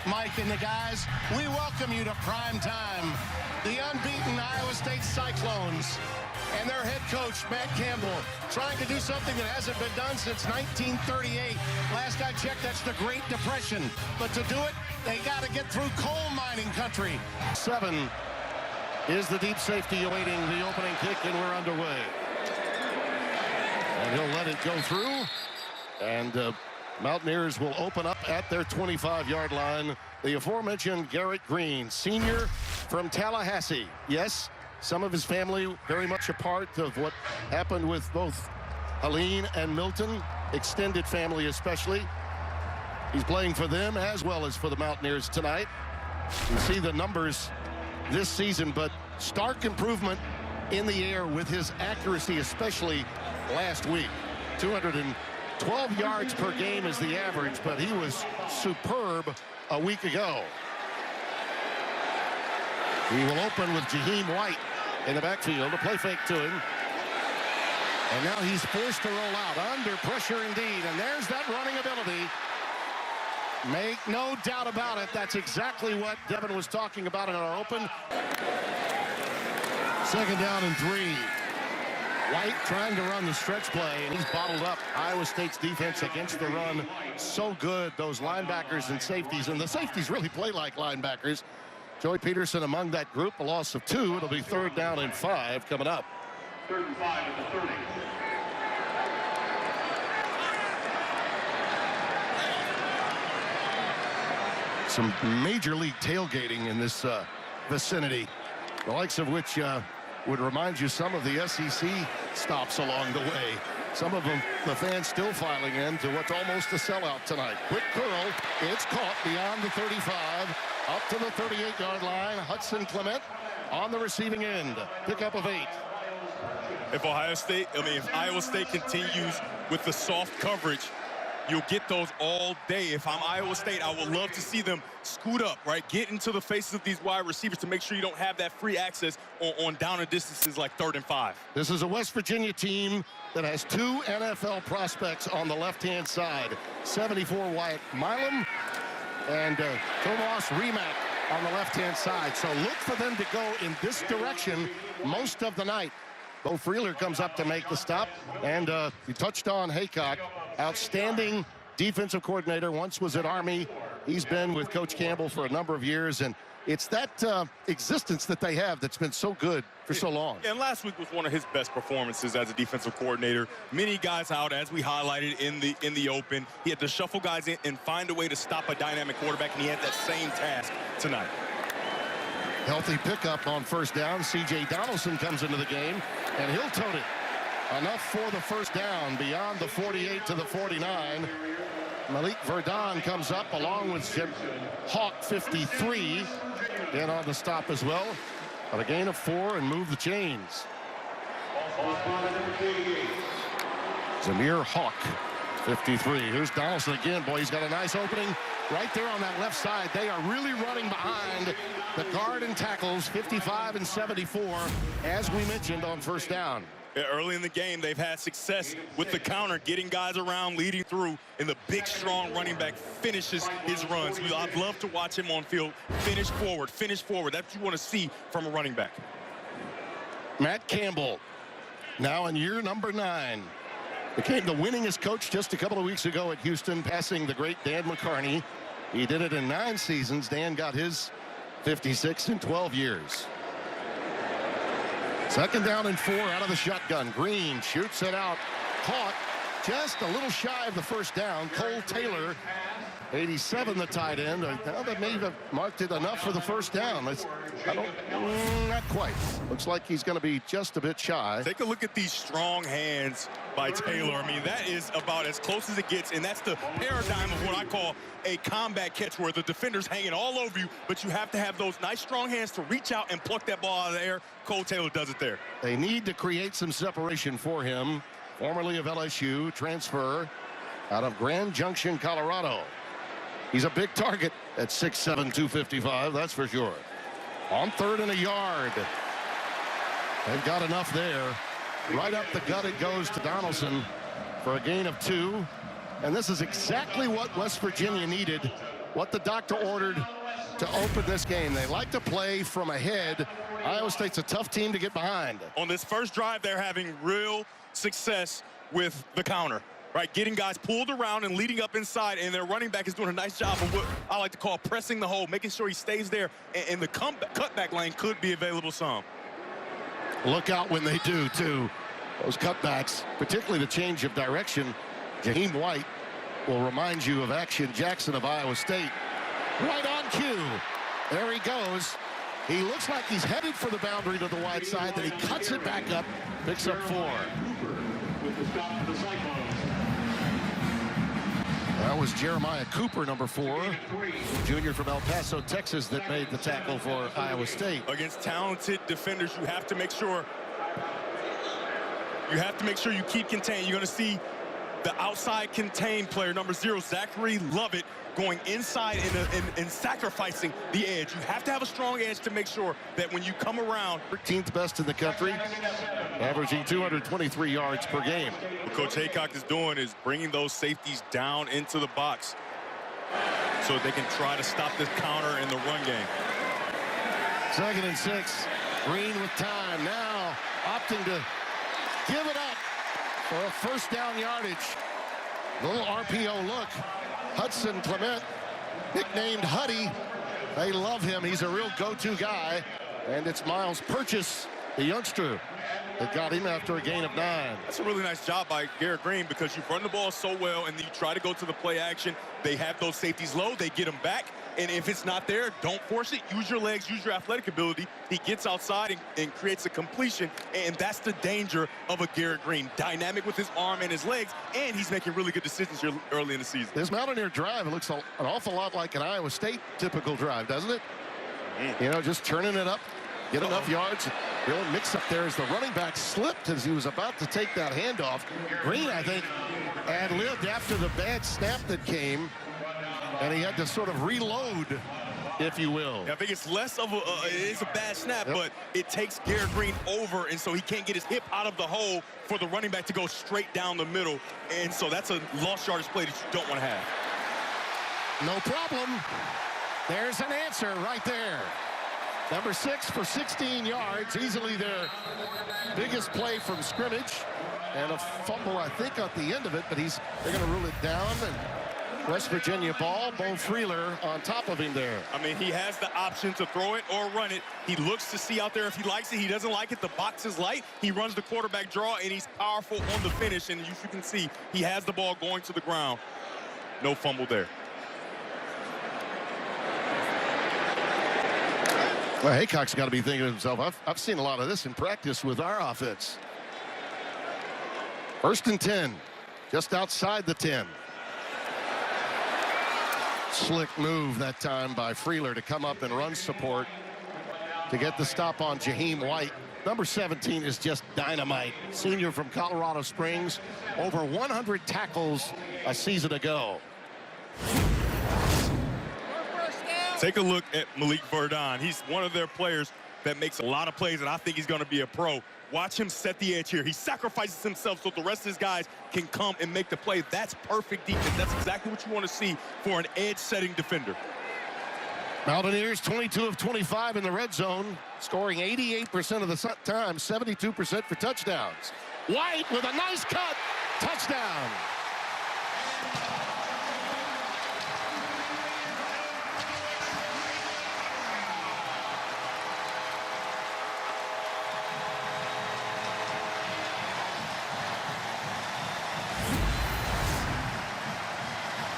Mike and the guys. We welcome you to prime time. The unbeaten Iowa State Cyclones and their head coach, Matt Campbell, trying to do something that hasn't been done since 1938. Last I checked, that's the Great Depression. But to do it, they got to get through coal mining country. 7 is the deep safety awaiting the opening kick, and we're underway. And he'll let it go through. And Mountaineers will open up at their 25-yard line. The aforementioned Garrett Green, senior from Tallahassee. Yes, some of his family very much a part of what happened with both Helene and Milton, extended family especially. He's playing for them as well as for the Mountaineers tonight. You see the numbers this season, but stark improvement in the air with his accuracy, especially last week. 212 yards per game is the average, but he was superb a week ago. He will open with Jaheim White in the backfield. A play fake to him. And now he's forced to roll out. Under pressure indeed. And there's that running ability. Make no doubt about it. That's exactly what Devin was talking about in our open. 2nd down and 3. White trying to run the stretch play, and he's bottled up. Iowa State's defense against the run, so good. Those linebackers and safeties, and the safeties really play like linebackers. Joey Peterson among that group, a loss of 2. It'll be 3rd down and 5 coming up. 3rd and 5 at the 30. Some major league tailgating in this vicinity, the likes of which would remind you some of the SEC stops along the way. Some of them, the fans still filing in to what's almost a sellout tonight. Quick curl, it's caught beyond the 35, up to the 38-yard line. Hudson Clement on the receiving end. Pickup of 8. If Iowa State continues with the soft coverage, you'll get those all day. If I'm Iowa State, I would love to see them scoot up, right? Get into the faces of these wide receivers to make sure you don't have that free access on down and distances like 3rd and 5. This is a West Virginia team that has 2 NFL prospects on the left-hand side. 74 Wyatt Milam and Tomas Rimac on the left-hand side. So look for them to go in this direction most of the night. Bo Freeler comes up to make the stop, and you touched on Haycock, outstanding defensive coordinator, once was at Army. He's been with Coach Campbell for a number of years, and it's that existence that they have that's been so good for so long. And last week was one of his best performances as a defensive coordinator. Many guys out, as we highlighted in the open. He had to shuffle guys in and find a way to stop a dynamic quarterback, and he had that same task tonight. Healthy pickup on 1st down. C.J. Donaldson comes into the game, and he'll tote it. Enough for the 1st down beyond the 48 to the 49. Malik Verdon comes up along with Jim Hawk, 53, in on the stop as well. But a gain of 4 and move the chains. Zamir Hawk, 53. Here's Donaldson again. Boy, he's got a nice opening right there on that left side. They are really running behind the guard and tackles, 55 and 74, as we mentioned on 1st down. Early in the game, they've had success with the counter, getting guys around, leading through, and the big, strong running back finishes his runs. I'd love to watch him on field finish forward. That's what you want to see from a running back. Matt Campbell, now in year number 9. Became the winningest coach just a couple of weeks ago at Houston, passing the great Dan McCarney. He did it in 9 seasons. Dan got his 56 in 12 years. 2nd down and 4 out of the shotgun. Green shoots it out. Caught just a little shy of the 1st down. Cole Taylor, 87, the tight end. Now that may have marked it enough for the 1st down. Not quite. Looks like he's going to be just a bit shy. Take a look at these strong hands by Taylor. I mean, that is about as close as it gets, and that's the paradigm of what I call a combat catch, where the defender's hanging all over you, but you have to have those nice strong hands to reach out and pluck that ball out of the air. Cole Taylor does it there. They need to create some separation for him. Formerly of LSU, transfer out of Grand Junction, Colorado. He's a big target at 6'7", 255, that's for sure. On 3rd and a yard. They've got enough there. Right up the gut it goes to Donaldson for a gain of 2. And this is exactly what West Virginia needed what the doctor ordered to open this game. They like to play from ahead. Iowa State's a tough team to get behind. On this first drive, they're having real success with the counter, right? Getting guys pulled around and leading up inside, and their running back is doing a nice job of what I like to call pressing the hole, making sure he stays there, and the cutback lane could be available some. Look out when they do, too. Those cutbacks, particularly the change of direction. Jaheim White will remind you of Action Jackson of Iowa State. Right on cue. There he goes. He looks like he's headed for the boundary to the wide side, then he cuts it back up, picks up 4. With the stop for the Cyclones. That was Jeremiah Cooper, number 4, junior from El Paso, Texas, that made the tackle for Iowa State. Against talented defenders, you have to make sure you keep contained. You're going to see the outside contained player, number 0, Zachary Lovett, going inside and sacrificing the edge. You have to have a strong edge to make sure that when you come around. 13th best in the country, averaging 223 yards per game. What Coach Haycock is doing is bringing those safeties down into the box so they can try to stop this counter in the run game. 2nd and 6. Green with time. Now opting to give it up for a first down yardage. Little RPO look. Hudson Clement, nicknamed Huddy. They love him. He's a real go-to guy. And it's Miles Purchase, the youngster, that got him after a gain of 9. That's a really nice job by Garrett Green, because you run the ball so well and you try to go to the play action. They have those safeties low. They get them back. And if it's not there, don't force it. Use your legs, use your athletic ability. He gets outside and creates a completion, and that's the danger of a Garrett Green. Dynamic with his arm and his legs, and he's making really good decisions here early in the season. This Mountaineer drive, it looks an awful lot like an Iowa State typical drive, doesn't it? You know, just turning it up, get enough yards. Real mix up there as the running back slipped as he was about to take that handoff. Green, I think, ad-libbed after the bad snap that came, and he had to sort of reload, if you will. Yeah, I think it's less of it is a bad snap, but it takes Garrett Green over, and so he can't get his hip out of the hole for the running back to go straight down the middle. And so that's a lost yardage play that you don't want to have. No problem. There's an answer right there. Number 6 for 16 yards, easily their biggest play from scrimmage. And a fumble, I think, at the end of it, but they're going to rule it down. And West Virginia ball. Bo Freeler on top of him there. I mean, he has the option to throw it or run it. He looks to see out there if he likes it. He doesn't like it. The box is light. He runs the quarterback draw, and he's powerful on the finish. And you can see he has the ball going to the ground. No fumble there. Well, Haycock's got to be thinking to himself, I've seen a lot of this in practice with our offense. 1st and 10, just outside the 10. Slick move that time by Freeler to come up and run support to get the stop on Jaheim White. Number 17 is just dynamite. Senior from Colorado Springs, over 100 tackles a season ago. Take a look at Malik Verdon. He's one of their players that makes a lot of plays, and I think he's going to be a pro. Watch him set the edge here. He sacrifices himself so the rest of his guys can come and make the play. That's perfect defense. That's exactly what you want to see for an edge-setting defender. Mountaineers 22 of 25 in the red zone, scoring 88% of the time, 72% for touchdowns. White with a nice cut, touchdown.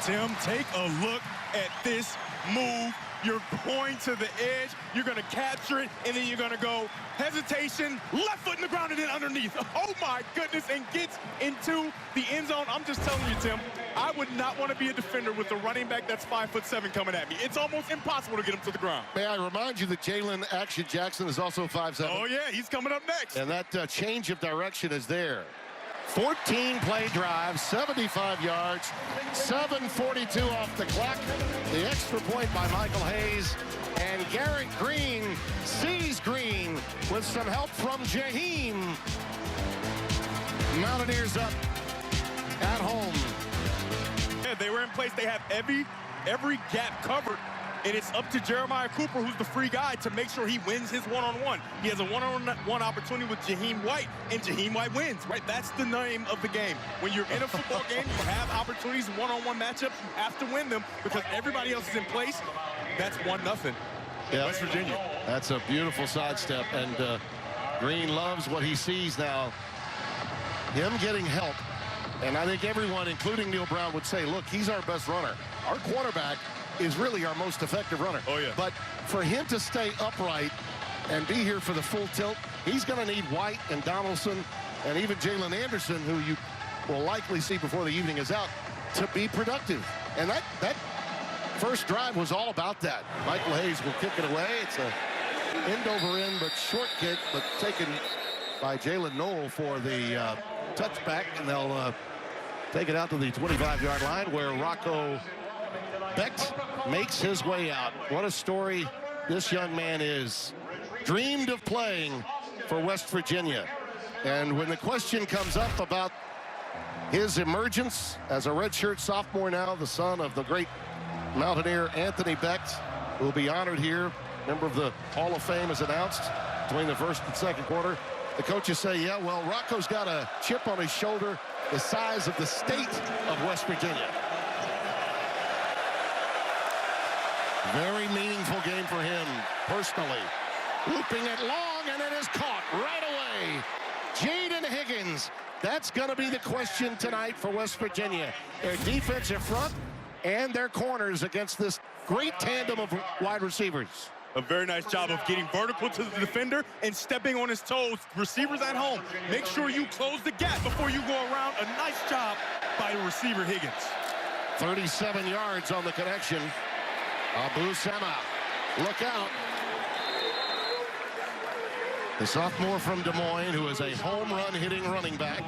Tim, take a look at this move. You're going to the edge, you're going to capture it, and then you're going to go hesitation, left foot in the ground, and then underneath. Oh, my goodness, and gets into the end zone. I'm just telling you, Tim, I would not want to be a defender with a running back that's 5'7" coming at me. It's almost impossible to get him to the ground. May I remind you that Jalen Action Jackson is also 5'7"? Oh, yeah, he's coming up next. And that change of direction is there. 14-play drive, 75 yards, 7:42 off the clock. The extra point by Michael Hayes. And Garrett Green sees Green with some help from Jaheim. Mountaineers up at home. Yeah, they were in place. They have every every gap covered, and it's up to Jeremiah Cooper, who's the free guy, to make sure he wins his one-on-one. He has a one-on-one opportunity with Jaheim White, and Jaheim White wins, right? That's the name of the game. When you're in a football game, you have opportunities, one-on-one matchups, you have to win them because everybody else is in place. That's 1-0. Yeah. West Virginia. That's a beautiful sidestep, and Green loves what he sees now. Him getting help, and I think everyone, including Neil Brown, would say, look, he's our best runner. Our quarterback is really our most effective runner. Oh, yeah. But for him to stay upright and be here for the full tilt, he's going to need White and Donaldson and even Jalen Anderson, who you will likely see before the evening is out, to be productive. And that first drive was all about that. Michael Hayes will kick it away. It's a end over end, but short kick, but taken by Jalen Knoll for the touchback, and they'll take it out to the 25-yard line where Rocco Becht makes his way out. What a story this young man is. Dreamed of playing for West Virginia. And when the question comes up about his emergence as a redshirt sophomore now, the son of the great Mountaineer Anthony Becht will be honored here. Member of the Hall of Fame is announced between the first and second quarter. The coaches say, yeah, well, Rocco's got a chip on his shoulder the size of the state of West Virginia. Very meaningful game for him personally. Looping it long, and it is caught right away. Jaden Higgins. That's going to be the question tonight for West Virginia. Their defensive front and their corners against this great tandem of wide receivers. A very nice job of getting vertical to the defender and stepping on his toes. Receivers at home, make sure you close the gap before you go around. A nice job by the receiver, Higgins. 37 yards on the connection. Abu Sama, look out. The sophomore from Des Moines, who is a home run hitting running back,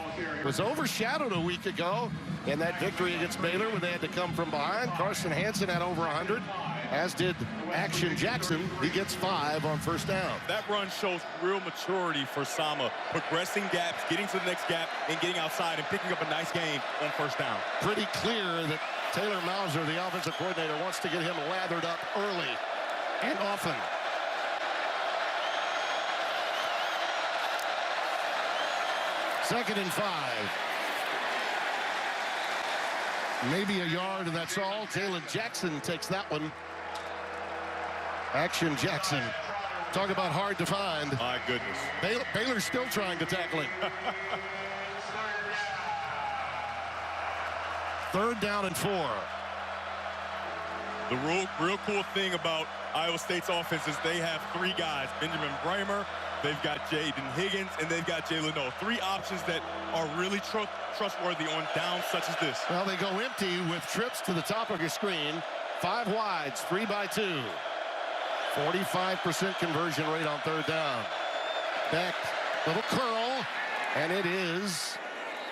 was overshadowed a week ago in that victory against Baylor when they had to come from behind. Carson Hansen had over 100, as did Action Jackson. He gets 5 on first down. That run shows real maturity for Sama, progressing gaps, getting to the next gap, and getting outside and picking up a nice gain on first down. Pretty clear that Taylor Mauser, the offensive coordinator, wants to get him lathered up early and often. Second and 5. Maybe a yard, and that's all. Jalen Jackson takes that one. Action Jackson. Talk about hard to find. My goodness. Baylor's still trying to tackle him. Third down and 4. The real cool thing about Iowa State's offense is they have 3 guys. Benjamin Bramer, they've got Jaden Higgins, and they've got Jalen Knoll. 3 options that are really trustworthy on downs such as this. Well, they go empty with trips to the top of your screen. 5 wides, 3 by 2. 45% conversion rate on third down. Beck, little curl, and it is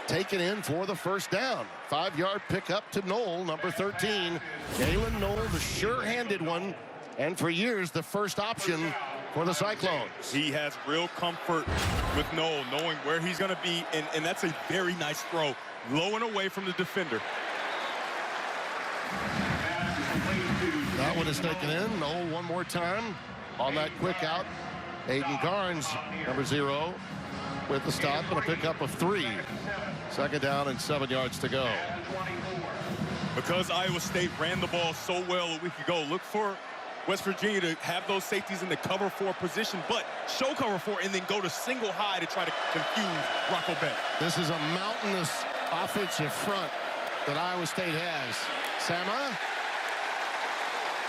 taken in for the first down. 5-yard pickup to Knoll, number 13. Jalen Knoll, the sure-handed one, and for years the first option for the Cyclones. He has real comfort with Knoll, knowing where he's going to be, and that's a very nice throw, low and away from the defender. That one is taken in. Knoll one more time on that quick out. Aiden Garnes, number 0, with the stop and a pickup of 3. Second down and 7 yards to go. Because Iowa State ran the ball so well a week ago, look for West Virginia to have those safeties in the cover 4 position, but show cover 4 and then go to single high to try to confuse Rocco Becht. This is a mountainous offensive front that Iowa State has. Sama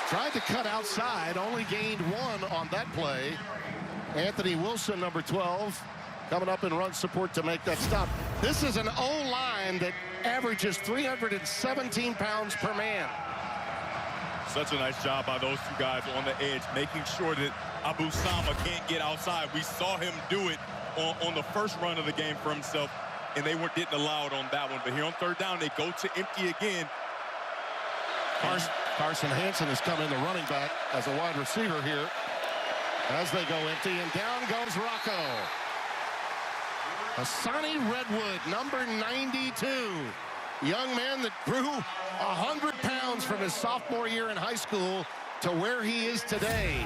tried to cut outside, only gained 1 on that play. Anthony Wilson, number 12, coming up in run support to make that stop. This is an O-line that averages 317 pounds per man. Such a nice job by those 2 guys on the edge, making sure that Abu Sama can't get outside. We saw him do it on the first run of the game for himself, and they didn't allow it on that one. But here on third down, they go to empty again. Carson Hansen has come in the running back as a wide receiver here as they go empty, and down goes Rocco. Asani Redwood, number 92. Young man that grew 100 pounds pounds from his sophomore year in high school to where he is today.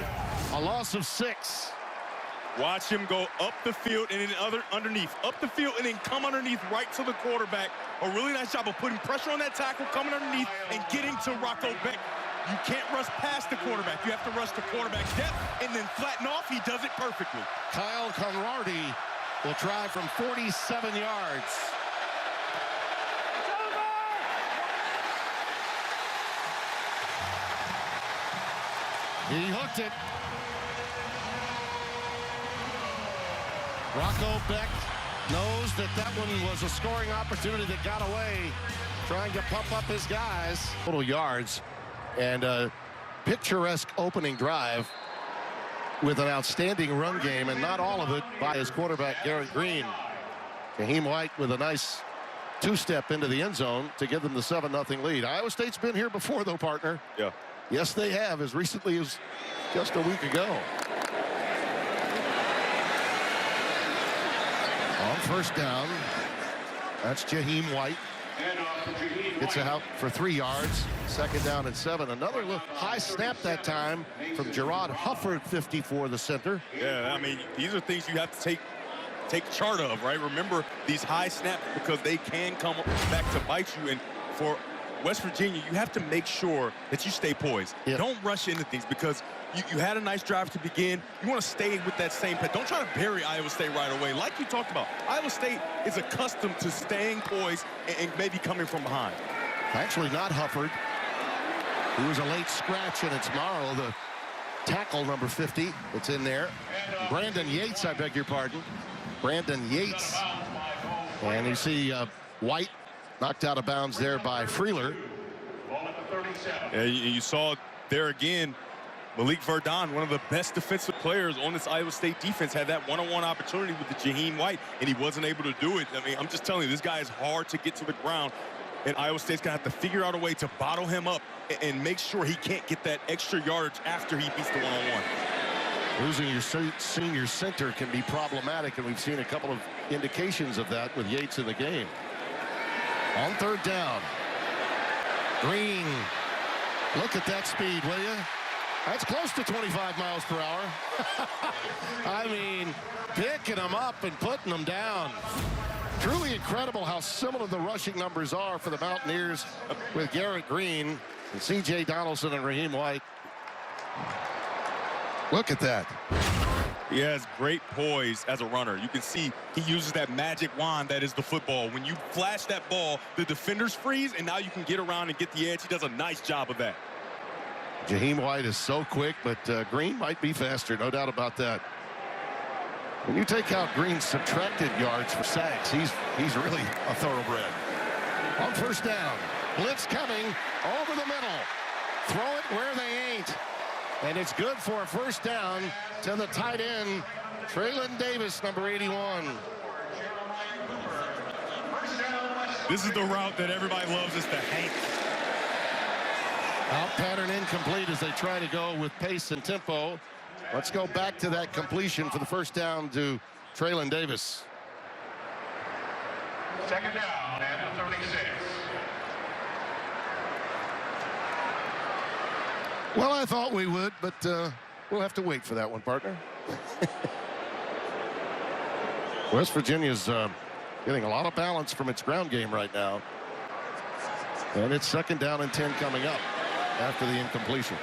A loss of 6. Watch him go up the field and then underneath. Up the field and then come underneath right to the quarterback. A really nice job of putting pressure on that tackle, coming underneath, and getting to Rocco Beck. You can't rush past the quarterback. You have to rush the quarterback's depth and then flatten off. He does it perfectly. Kyle Conradi will try from 47 yards. He hooked it. Rocco Beck knows that that one was a scoring opportunity that got away, trying to pump up his guys. Total yards and a picturesque opening drive with an outstanding run game, and not all of it by his quarterback, Garrett Green. Jaheim White with a nice two-step into the end zone to give them the 7-0 lead. Iowa State's been here before, though, partner. Yeah. Yes, they have, as recently as just a week ago. On first down, that's Jaheim White. Gets out for 3 yards. Second down and 7. Another look, high snap that time from Gerard Hufford, 54, the center. Yeah, I mean, these are things you have to take chart of, right? Remember these high snaps because they can come back to bite you. And for West Virginia, you have to make sure that you stay poised. Yep. Don't rush into things because you had a nice drive to begin. You want to stay with that same pace. Don't try to bury Iowa State right away. Like you talked about, Iowa State is accustomed to staying poised and maybe coming from behind. Actually, not Hufford. He was a late scratch, and it's Morrow, the tackle, number 50, that's in there. Brandon Yates, I beg your pardon. Brandon Yates. And you see White knocked out of bounds there by Freeler. Yeah, you saw there again, Malik Verdon, one of the best defensive players on this Iowa State defense, had that one-on-one opportunity with the Jaheim White, and he wasn't able to do it. I mean, I'm just telling you, this guy is hard to get to the ground, and Iowa State's going to have to figure out a way to bottle him up and make sure he can't get that extra yardage after he beats the one-on-one. Losing your senior center can be problematic, and we've seen a couple of indications of that with Yates in the game. On third down, Green. Look at that speed, will you? That's close to 25 miles per hour. I mean, picking them up and putting them down. Truly incredible how similar the rushing numbers are for the Mountaineers with Garrett Green and C.J. Donaldson and Raheem White. Look at that. He has great poise as a runner. You can see he uses that magic wand that is the football. When you flash that ball, the defenders freeze, and now you can get around and get the edge. He does a nice job of that. Jaheim White is so quick, but Green might be faster, no doubt about that. When you take out Green's subtracted yards for sacks, he's really a thoroughbred. On first down, blitz coming over the middle. Throw it where they ain't. And it's good for a first down to the tight end, Traylon Davis, number 81. This is the route that everybody loves, is the Hank. Out pattern incomplete as they try to go with pace and tempo. Let's go back to that completion for the first down to Traylon Davis. Second down at the 36. Well, I thought we would, but we'll have to wait for that one, partner. West Virginia's getting a lot of balance from its ground game right now. And it's second down and 10 coming up after the incompletion.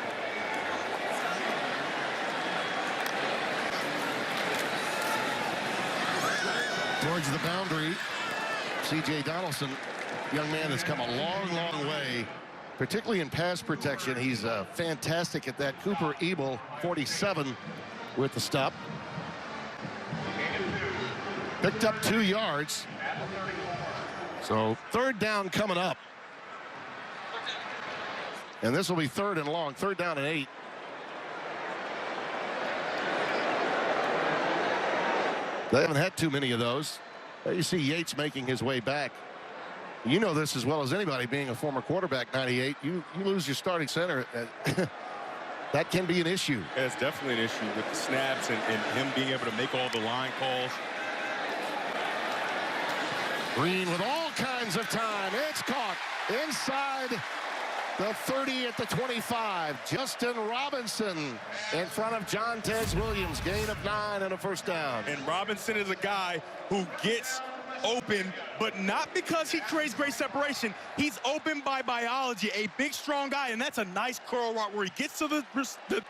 Towards the boundary, C.J. Donaldson, young man that's come a long, long way, particularly in pass protection. He's fantastic at that. Cooper Ebel, 47, with the stop. Picked up 2 yards. So third down coming up. And this will be third and long, third down and 8. They haven't had too many of those. There you see Yates making his way back. You know this as well as anybody, being a former quarterback, 98. You lose your starting center. That can be an issue. Yeah, it's definitely an issue with the snaps and him being able to make all the line calls. Green with all kinds of time. It's caught inside The 30 at the 25. Justin Robinson in front of John Tez Williams. Gain of 9 and a first down. And Robinson is a guy who gets open, but not because he creates great separation. He's open by biology, a big, strong guy, and that's a nice curl route where he gets to the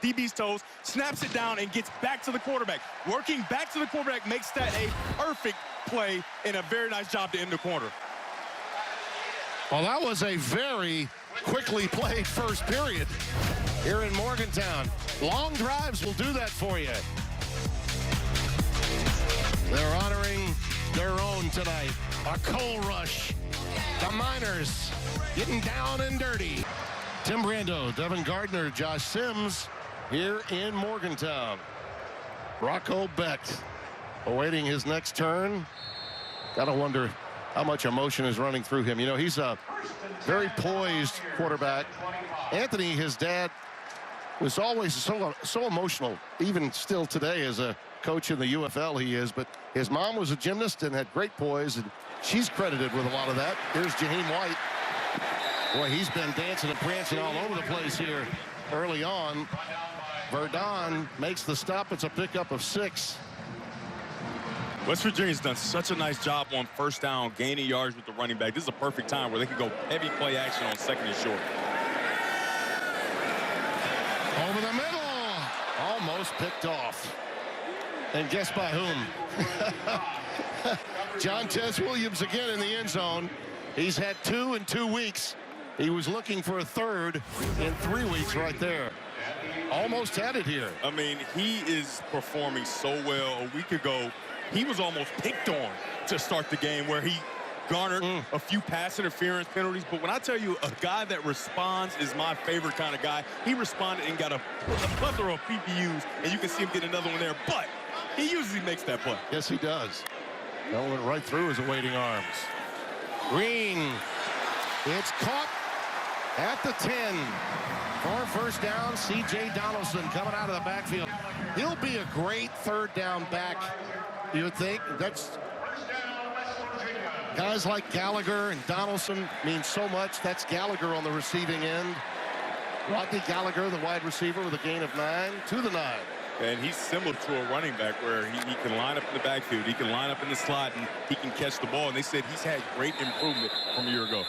DB's toes, snaps it down, and gets back to the quarterback. Working back to the quarterback makes that a perfect play and a very nice job to end the quarter. Well, that was a very quickly played first period here in Morgantown. Long drives will do that for you. They're honoring their own tonight. A coal rush. The Miners getting down and dirty. Tim Brando, Devin Gardner, Josh Sims here in Morgantown. Rocco Beck awaiting his next turn. Gotta wonder how much emotion is running through him. You know, he's a very poised quarterback. Anthony, his dad, was always so emotional, even still today as a coach in the UFL he is, but his mom was a gymnast and had great poise, and she's credited with a lot of that. Here's Jaheim White. Boy, he's been dancing and prancing all over the place here early on. Verdon makes the stop. It's a pickup of 6. West Virginia's done such a nice job on first down, gaining yards with the running back. This is a perfect time where they can go heavy play action on second and short. Over the middle. Almost picked off. And guess by whom? John Tez Williams again in the end zone. He's had 2 in 2 weeks. He was looking for a third in 3 weeks right there. Almost had it here. I mean, he is performing so well. A week ago, he was almost picked on to start the game where he garnered a few pass interference penalties. But when I tell you a guy that responds is my favorite kind of guy, he responded and got a plethora of PPUs, and you can see him get another one there. But he usually makes that play. Yes, he does. That went right through his awaiting arms. Green. It's caught at the 10. For first down, C.J. Donaldson coming out of the backfield. He'll be a great third down back, you would think. That's guys like Gallagher and Donaldson mean so much. That's Gallagher on the receiving end. Rodney Gallagher, the wide receiver, with a gain of 9 to the 9. And he's similar to a running back where he can line up in the backfield. He can line up in the slot, and he can catch the ball. And they said he's had great improvement from a year ago.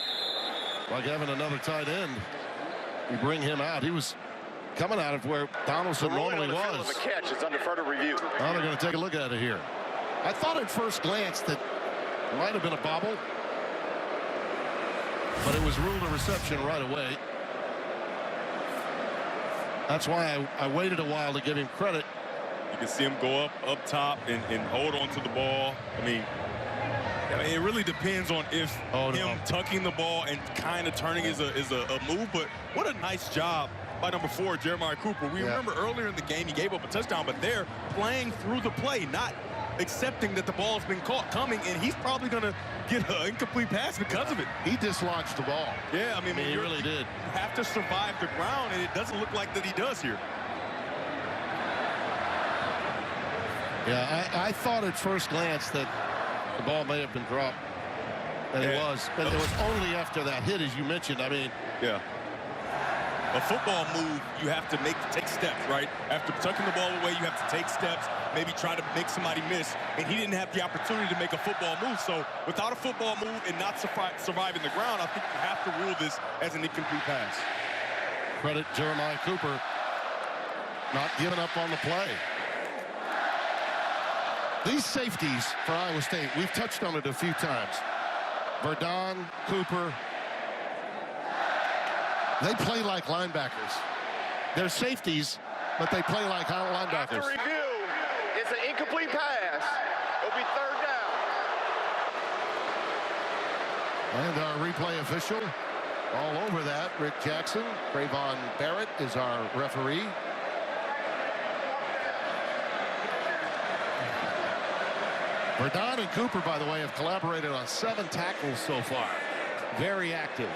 Like having another tight end. You bring him out. He was coming out of where Donaldson normally was. The catch is under further review. Now they're going to take a look at it here. I thought at first glance that it might have been a bobble, but it was ruled a reception right away. That's why I waited a while to give him credit. You can see him go up top and hold on to the ball. I mean, it really depends on if him tucking the ball and kind of turning is a move. But what a nice job by number 4, Jeremiah Cooper. We remember earlier in the game he gave up a touchdown, but they're playing through the play, not accepting that the ball has been caught coming, and he's probably going to get an incomplete pass because of it. He dislodged the ball. Yeah, I mean he really did. You have to survive the ground, and it doesn't look like that he does here. Yeah, I thought at first glance that the ball may have been dropped, and it was. But it was only after that hit, as you mentioned. I mean, a football move, you have to take steps, right? After tucking the ball away, you have to take steps, maybe try to make somebody miss, and he didn't have the opportunity to make a football move. So without a football move and not surviving the ground, I think you have to rule this as an incomplete pass. Credit Jeremiah Cooper not giving up on the play. These safeties for Iowa State, we've touched on it a few times. Verdon, Cooper, they play like linebackers. They're safeties, but they play like linebackers. After review, it's an incomplete pass. It'll be third down. And our replay official all over that, Rick Jackson. Trayvon Barrett is our referee. Verdon and Cooper, by the way, have collaborated on 7 tackles so far. Very active.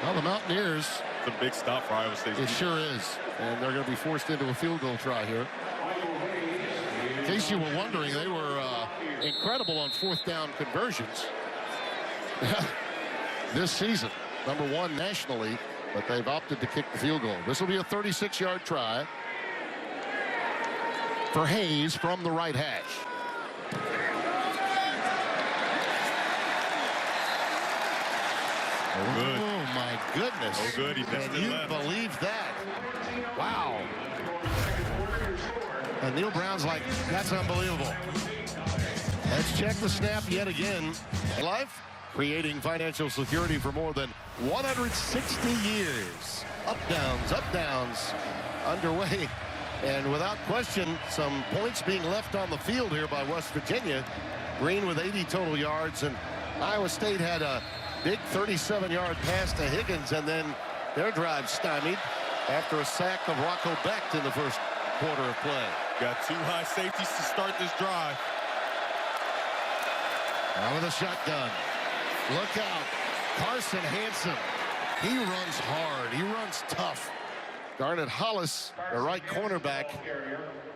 Well, the Mountaineers. It's a big stop for Iowa State. It sure is. And they're going to be forced into a field goal try here. In case you were wondering, they were incredible on 4th down conversions this season. #1 nationally, but they've opted to kick the field goal. This will be a 36-yard try for Hayes from the right hash. Oh, good. Oh, my goodness. Oh, good. He missed Can it you left. believe that? Wow. And Neil Brown's like, that's unbelievable. Let's check the snap yet again. Life, creating financial security for more than 160 years. Up, downs, underway. And without question, some points being left on the field here by West Virginia. Green with 80 total yards, and Iowa State had a big 37-yard pass to Higgins, and then their drive stymied after a sack of Rocco Becht in the first quarter of play. Got 2 high safeties to start this drive. Out of the shotgun. Look out. Carson Hansen. He runs hard. He runs tough. Garnet Hollis, the right cornerback.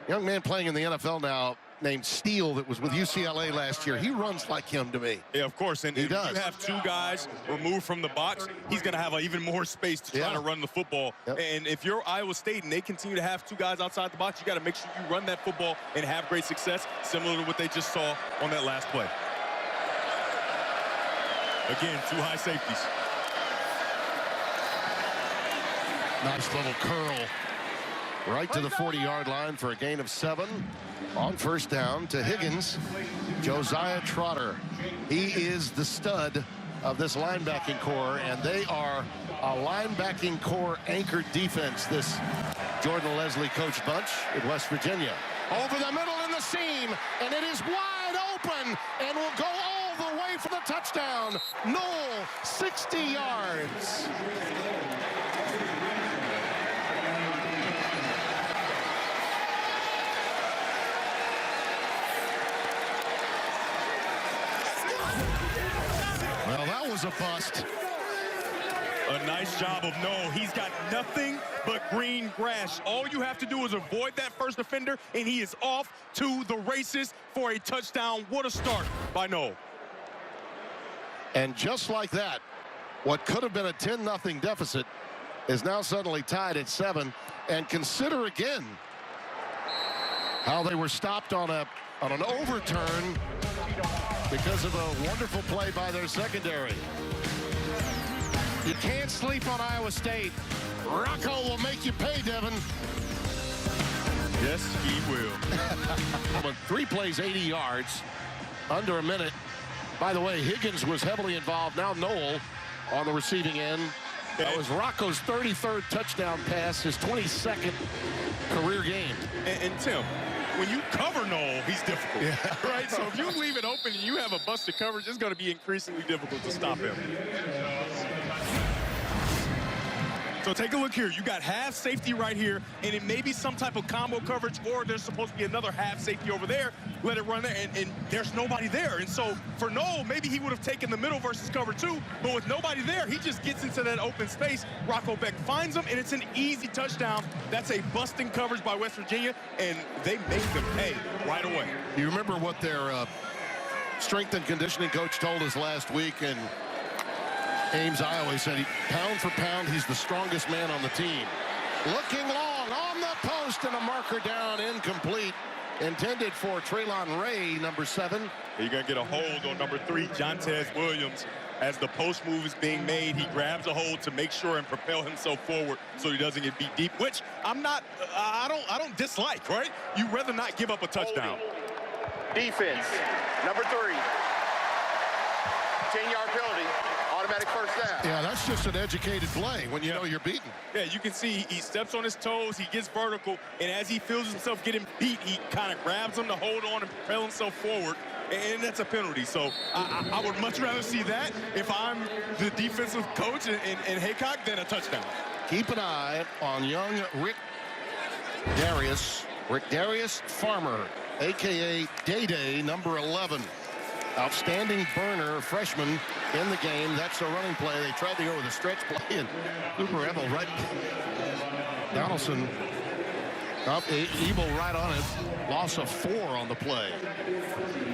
Young man playing in the NFL now named Steele that was with UCLA last year. He runs like him to me. Yeah, of course. And he if does. you have 2 guys removed from the box, he's going to have even more space to try to run the football. Yep. And if you're Iowa State and they continue to have 2 guys outside the box, you got to make sure you run that football and have great success, similar to what they just saw on that last play. Again, 2 high safeties. Nice little curl right to the 40-yard line for a gain of 7 on first down to Higgins. Josiah Trotter. He is the stud of this linebacking core, and they are a linebacking core anchored defense, this Jordan Leslie coached bunch at West Virginia. Over the middle in the seam, and it is wide open, and will go all the way for the touchdown. Knoll, 60 yards. Well, that was a bust. A nice job of Knoll. He's got nothing but green grass. All you have to do is avoid that first defender, and he is off to the races for a touchdown. What a start by Knoll. And just like that, what could have been a 10-0 deficit is now suddenly tied at 7. And consider again how they were stopped on an overturn because of a wonderful play by their secondary. You can't sleep on Iowa State. Rocco will make you pay, Devin. Yes, he will. 3 plays, 80 yards, under a minute. By the way, Higgins was heavily involved. Now Knoll on the receiving end. That was Rocco's 33rd touchdown pass, his 22nd career game. And Tim, when you cover Knoll, he's difficult. Yeah. Right? So if you leave it open and you have a busted coverage, it's going to be increasingly difficult to stop him. So take a look here. You got half safety right here, and it may be some type of combo coverage, or there's supposed to be another half safety over there. Let it run there, and there's nobody there. And so for Knoll, maybe he would have taken the middle versus cover 2, but with nobody there, he just gets into that open space. Rocco Becht finds him, and it's an easy touchdown. That's a busting coverage by West Virginia, and they make them pay right away. You remember what their strength and conditioning coach told us last week, and Ames, Iowa, said, pound for pound, he's the strongest man on the team. Looking long on the post, and a marker down, incomplete. Intended for Traylon Ray, number 7. You're going to get a hold on number 3, Jontez Williams. As the post move is being made, he grabs a hold to make sure and propel himself forward so he doesn't get beat deep, which I don't dislike, right? You'd rather not give up a touchdown. Defense, number 3. 10-yard penalty, automatic first down. Yeah, that's just an educated play when you know you're beaten. Yeah, you can see he steps on his toes, he gets vertical, and as he feels himself getting beat, he kind of grabs him to hold on and propel himself forward, and that's a penalty. So I would much rather see that if I'm the defensive coach in Haycock than a touchdown. Keep an eye on young Rick Darius Farmer, a.k.a. Day-Day, number 11. Outstanding burner, freshman in the game. That's a running play. They tried to go with a stretch play, and Cooper Ebel right. Donaldson up, Ebel right on it. Loss of 4 on the play.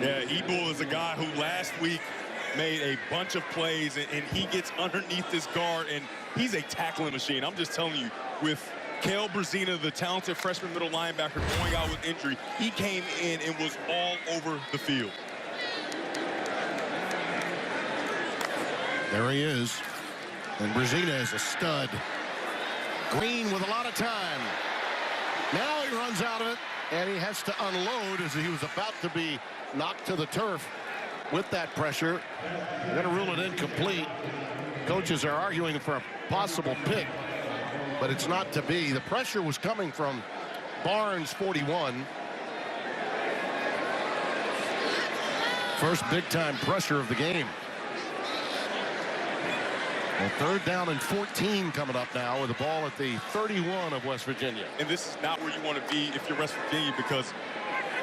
Yeah, Ebel is a guy who last week made a bunch of plays, and he gets underneath this guard, and he's a tackling machine. I'm just telling you, with Kale Brzezina, the talented freshman middle linebacker, going out with injury, he came in and was all over the field. There he is. And Brzezina is a stud. Green with a lot of time. Now he runs out of it, and he has to unload as he was about to be knocked to the turf with that pressure. They're going to rule it incomplete. Coaches are arguing for a possible pick, but it's not to be. The pressure was coming from Barnes, 41. First big-time pressure of the game. Well, 3rd down and 14 coming up now with the ball at the 31 of West Virginia. And this is not where you want to be if you're West Virginia, because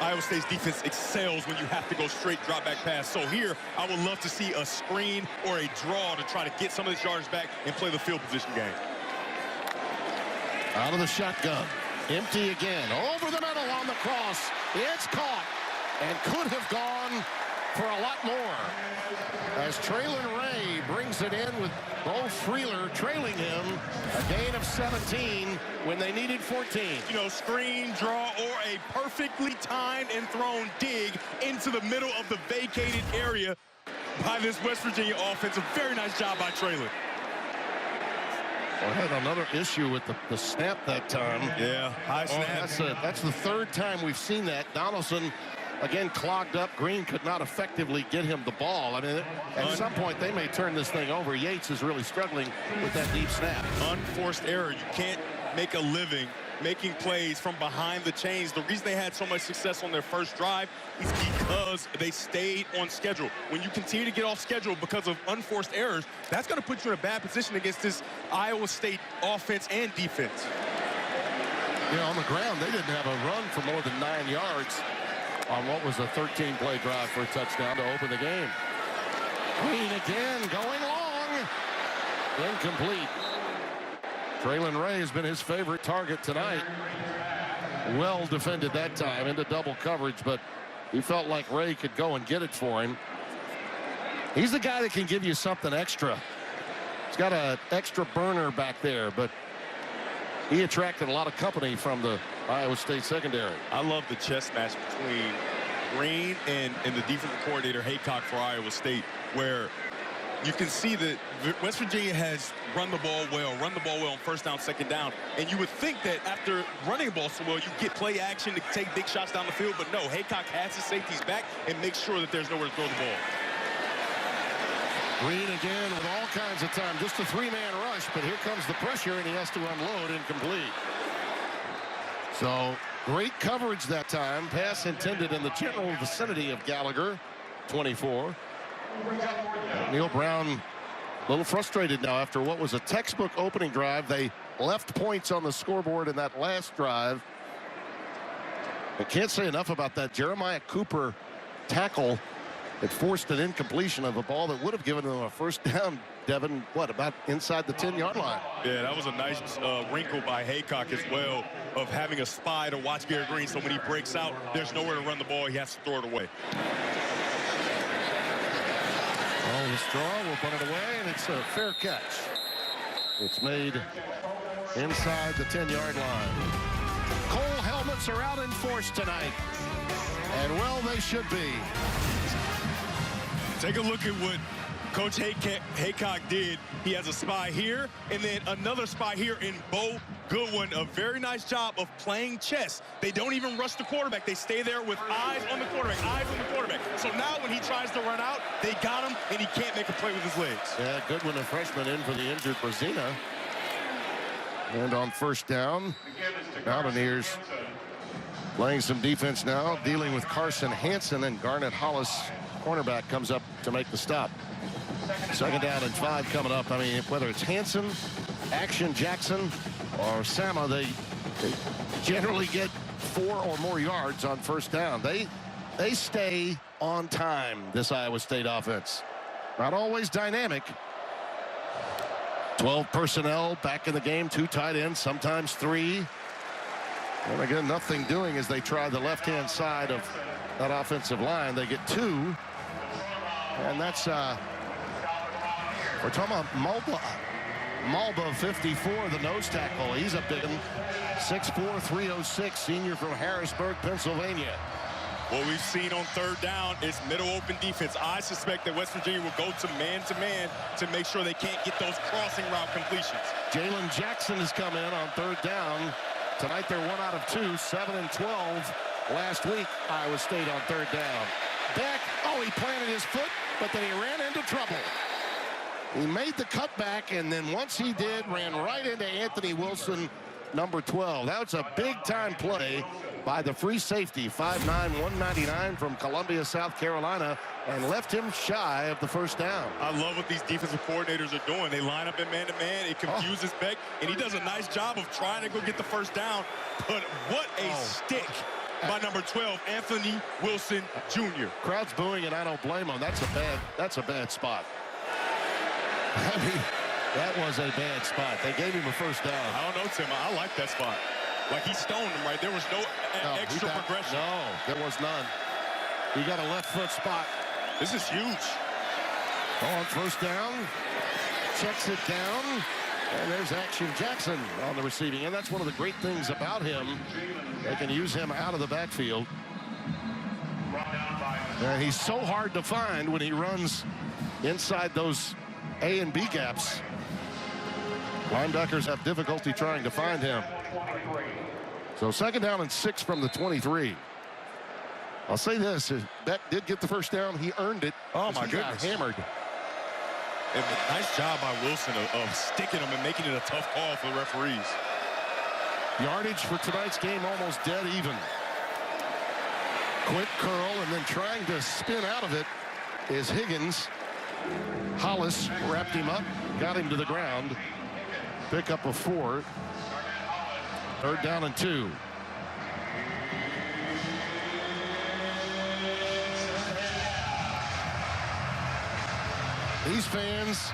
Iowa State's defense excels when you have to go straight drop back pass. So here, I would love to see a screen or a draw to try to get some of this yardage back and play the field position game. Out of the shotgun. Empty again. Over the middle on the cross. It's caught and could have gone for a lot more. As Traylon Ray brings it in with Bo Freeler trailing him. A gain of 17 when they needed 14. You know, screen, draw, or a perfectly timed and thrown dig into the middle of the vacated area by this West Virginia offense. A very nice job by Traylon. Well, had another issue with the snap that time. Yeah, high snap. That's the 3rd time we've seen that. Donaldson again clogged up. Green could not effectively get him the ball. I mean, at some point they may turn this thing over. Yates is really struggling with that deep snap. Unforced error. You can't make a living making plays from behind the chains. The reason they had so much success on their first drive is because they stayed on schedule. When you continue to get off schedule because of unforced errors, that's going to put you in a bad position against this Iowa State offense and defense. You know, on the ground, they didn't have a run for more than 9 yards on what was a 13-play drive for a touchdown to open the game. Green again, going long. Incomplete. Traylon Ray has been his favorite target tonight. Well defended that time into double coverage, but he felt like Ray could go and get it for him. He's the guy that can give you something extra. He's got an extra burner back there, but he attracted a lot of company from the Iowa State secondary. I love the chess match between Green and the defensive coordinator Haycock for Iowa State, where you can see that West Virginia has run the ball well on 1st down, 2nd down. And you would think that after running the ball so well, you get play action to take big shots down the field. But no, Haycock has his safeties back and makes sure that there's nowhere to throw the ball. Green again with all kinds of time. Just a 3-man rush, but here comes the pressure, and he has to unload. Incomplete. So great coverage that time. Pass intended in the general vicinity of Gallagher, 24. Neil Brown a little frustrated now after what was a textbook opening drive. They left points on the scoreboard in that last drive. I can't say enough about that Jeremiah Cooper tackle. It forced an incompletion of a ball that would have given them a 1st down. Devin, what, about inside the 10-yard line? Yeah, that was a nice wrinkle by Haycock as well, of having a spy to watch Garrett Green, so when he breaks out, there's nowhere to run the ball. He has to throw it away. Oh, the straw will put it away, and it's a fair catch. It's made inside the 10-yard line. Cole helmets are out in force tonight, and well, they should be. Take a look at what Coach Haycock did. He has a spy here, and then another spy here in Bo Goodwin. A very nice job of playing chess. They don't even rush the quarterback. They stay there with eyes on the quarterback, So now when he tries to run out, they got him, and he can't make a play with his legs. Yeah, Goodwin, a freshman, in for the injured Brzezina. And on 1st down, Mountaineers playing some defense now, dealing with Carson Hansen, and Garnett Hollis, cornerback, comes up to make the stop. 2nd down and 5 coming up. I mean, whether it's Hansen, Action Jackson, or Sama, they generally get 4 or more yards on 1st down. They stay on time, this Iowa State offense. Not always dynamic. 12 personnel back in the game, 2 tight ends, sometimes 3. And again, nothing doing as they try the left-hand side of that offensive line. They get 2. And that's, we're talking about Malba 54, the nose tackle. He's a big one. 6'4", 306, senior from Harrisburg, Pennsylvania. What we've seen on third down is middle open defense. I suspect that West Virginia will go to man to make sure they can't get those crossing route completions. Jalen Jackson has come in on third down. Tonight they're 1 out of 2, 7 and 12. Last week, Iowa State on third down. Back, he planted his foot, but then he ran into trouble. He made the cutback, and then once he did, ran right into Anthony Wilson, number 12. That was a big-time play by the free safety, 5'9", 199 from Columbia, South Carolina, and left him shy of the first down. I love what these defensive coordinators are doing. They line up in man-to-man. It confuses Beck, and he does a nice job of trying to go get the first down. But what a stick by number 12, Anthony Wilson Jr. Crowd's booing, and I don't blame him. That's a bad spot. I mean, that was a bad spot. They gave him a first down. I don't know, Tim. I like that spot. Like, he stoned him, right? There was no extra progression. No, there was none. He got a left foot spot. This is huge. On first down, checks it down, and there's Action Jackson on the receiving end. That's one of the great things about him. They can use him out of the backfield. And he's so hard to find when he runs inside those A and B gaps. Linebackers have difficulty trying to find him. So 2nd down and 6 from the 23. I'll say this, if Beck did get the first down, he earned it. Oh, my goodness. Got hammered. And nice job by Wilson of sticking him and making it a tough call for the referees. Yardage for tonight's game almost dead even. Quick curl, and then trying to spin out of it is Higgins. Hollis wrapped him up, got him to the ground. Pick up a 4. 3rd down and 2. These fans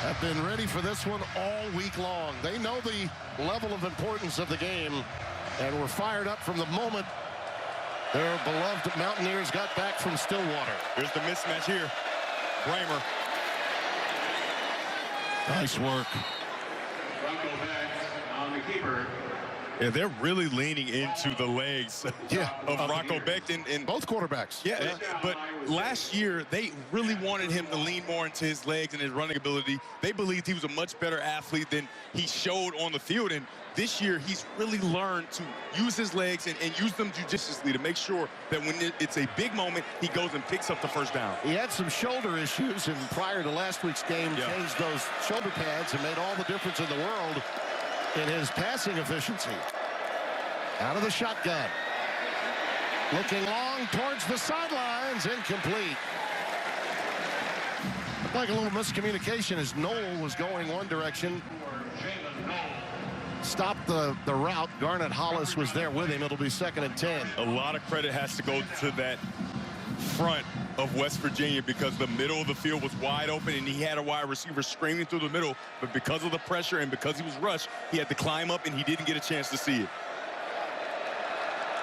have been ready for this one all week long. They know the level of importance of the game, and were fired up from the moment their beloved Mountaineers got back from Stillwater. Here's the mismatch here. Bramer. Nice work. On the keeper. Yeah, they're really leaning into the legs of Rocco Becht and Both quarterbacks. Yeah, but last year they really wanted him to lean more into his legs and his running ability. They believed he was a much better athlete than he showed on the field. And this year he's really learned to use his legs and use them judiciously to make sure that when it's a big moment, he goes and picks up the first down. He had some shoulder issues, and prior to last week's game, changed those shoulder pads and made all the difference in the world in his passing efficiency. Out of the shotgun. Looking long towards the sidelines. Incomplete. Looked like a little miscommunication as Knoll was going one direction. Stopped the route. Garnet Hollis was there with him. It'll be 2nd and 10. A lot of credit has to go to that front of West Virginia because the middle of the field was wide open and he had a wide receiver screaming through the middle, but because of the pressure and because he was rushed, he had to climb up and he didn't get a chance to see it.